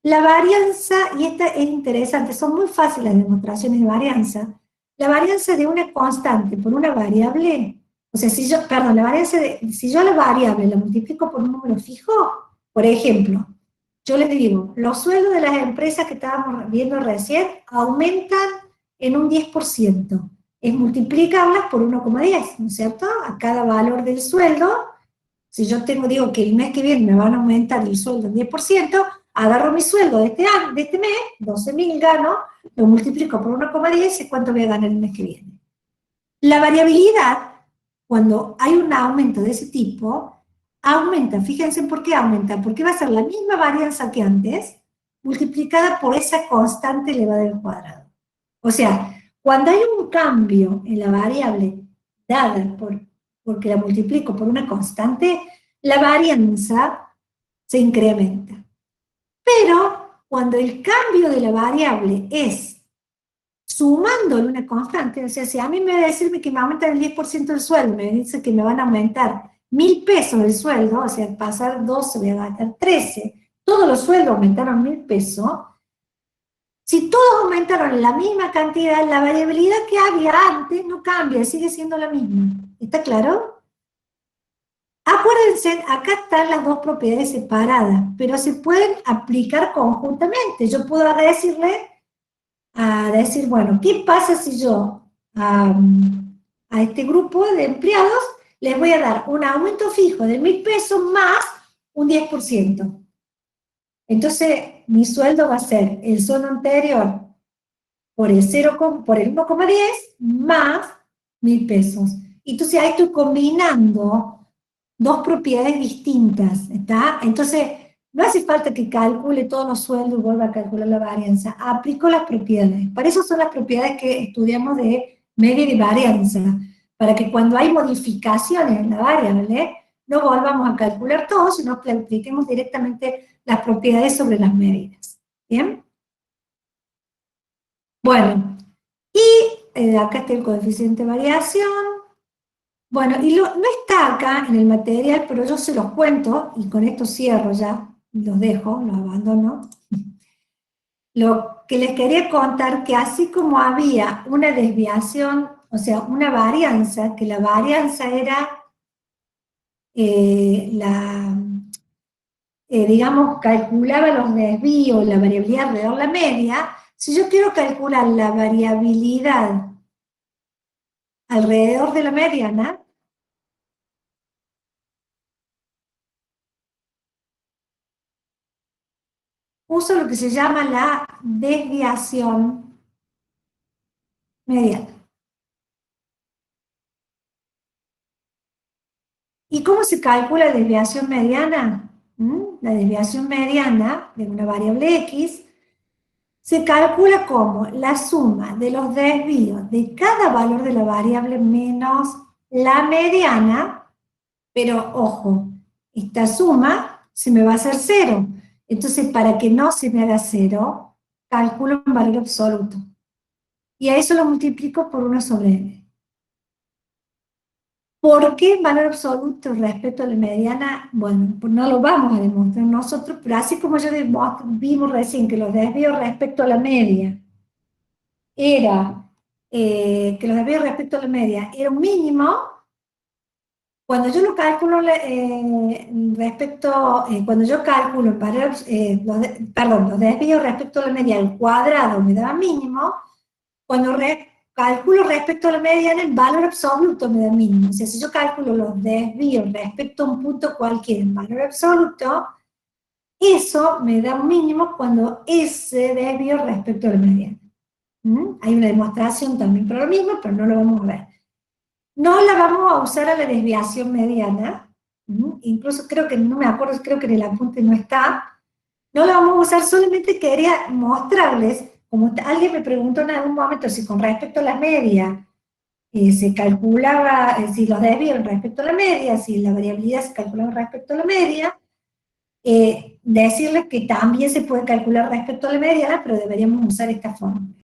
La varianza, y esta es interesante, son muy fáciles las demostraciones de varianza. La varianza de una constante por una variable, o sea, si yo la variable la multiplico por un número fijo, por ejemplo, yo les digo, los sueldos de las empresas que estábamos viendo recién aumentan en un 10%. Es multiplicarlas por 1,10, ¿no es cierto? A cada valor del sueldo, si yo digo que el mes que viene me van a aumentar el sueldo en 10%, agarro mi sueldo de este mes, 12.000 gano, lo multiplico por 1,10 y cuánto voy a ganar el mes que viene. La variabilidad, cuando hay un aumento de ese tipo, aumenta, fíjense por qué aumenta, porque va a ser la misma varianza que antes, multiplicada por esa constante elevada al cuadrado. O sea, cuando hay un cambio en la variable dada porque la multiplico por una constante, la varianza se incrementa. Pero cuando el cambio de la variable es sumándole una constante, o sea, si a mí me va a decirme que me aumentan el 10% del sueldo, me dice que me van a aumentar 1.000 pesos el sueldo, o sea, pasar 12 voy a ganar 13, todos los sueldos aumentaron 1.000 pesos, si todos aumentaron la misma cantidad, la variabilidad que había antes no cambia, sigue siendo la misma. ¿Está claro? Acuérdense, acá están las dos propiedades separadas, pero se pueden aplicar conjuntamente. Yo puedo decir, bueno, ¿qué pasa si yo a este grupo de empleados les voy a dar un aumento fijo de 1.000 pesos más un 10%? Entonces, mi sueldo va a ser el sueldo anterior por el 1,10 más 1.000 pesos. Entonces, ahí estoy combinando dos propiedades distintas, ¿está? Entonces, no hace falta que calcule todos los sueldos y vuelva a calcular la varianza. Aplico las propiedades. Para eso son las propiedades que estudiamos de media y varianza, para que cuando hay modificaciones en la variable, no volvamos a calcular todo, sino que apliquemos directamente las propiedades sobre las medidas. ¿Bien? Bueno, y acá está el coeficiente de variación. Bueno, y no está acá en el material, pero yo se los cuento, y con esto cierro ya, los dejo, los abandono. Lo que les quería contar, que así como había una desviación, o sea, una varianza, que la varianza era digamos, calculaba los desvíos, la variabilidad alrededor de la media. Si yo quiero calcular la variabilidad alrededor de la mediana, uso lo que se llama la desviación mediana. ¿Y cómo se calcula la desviación mediana? La desviación mediana de una variable X se calcula como la suma de los desvíos de cada valor de la variable menos la mediana, pero ojo, esta suma se me va a hacer 0. Entonces, para que no se me haga 0, calculo un valor absoluto. Y a eso lo multiplico por 1 sobre n. ¿Por qué valor absoluto respecto a la mediana? Bueno, pues no lo vamos a demostrar nosotros, pero así como ya vimos recién que los desvíos respecto a la media era un mínimo, cuando yo lo calculo cuando yo calculo los desvíos respecto a la media al cuadrado me da mínimo, cuando calculo respecto a la mediana, el valor absoluto me da mínimo. O sea, si yo calculo los desvíos respecto a un punto cualquiera en valor absoluto, eso me da un mínimo cuando ese desvío respecto a la mediana. Hay una demostración también para lo mismo, pero no lo vamos a ver. No la vamos a usar a la desviación mediana, incluso creo que, no me acuerdo, creo que en el apunte no está. No la vamos a usar, solamente quería mostrarles, como alguien me preguntó en algún momento si con respecto a la media se calculaba, si los desvíos respecto a la media, si la variabilidad se calculaba respecto a la media, decirles que también se puede calcular respecto a la mediana, pero deberíamos usar esta fórmula.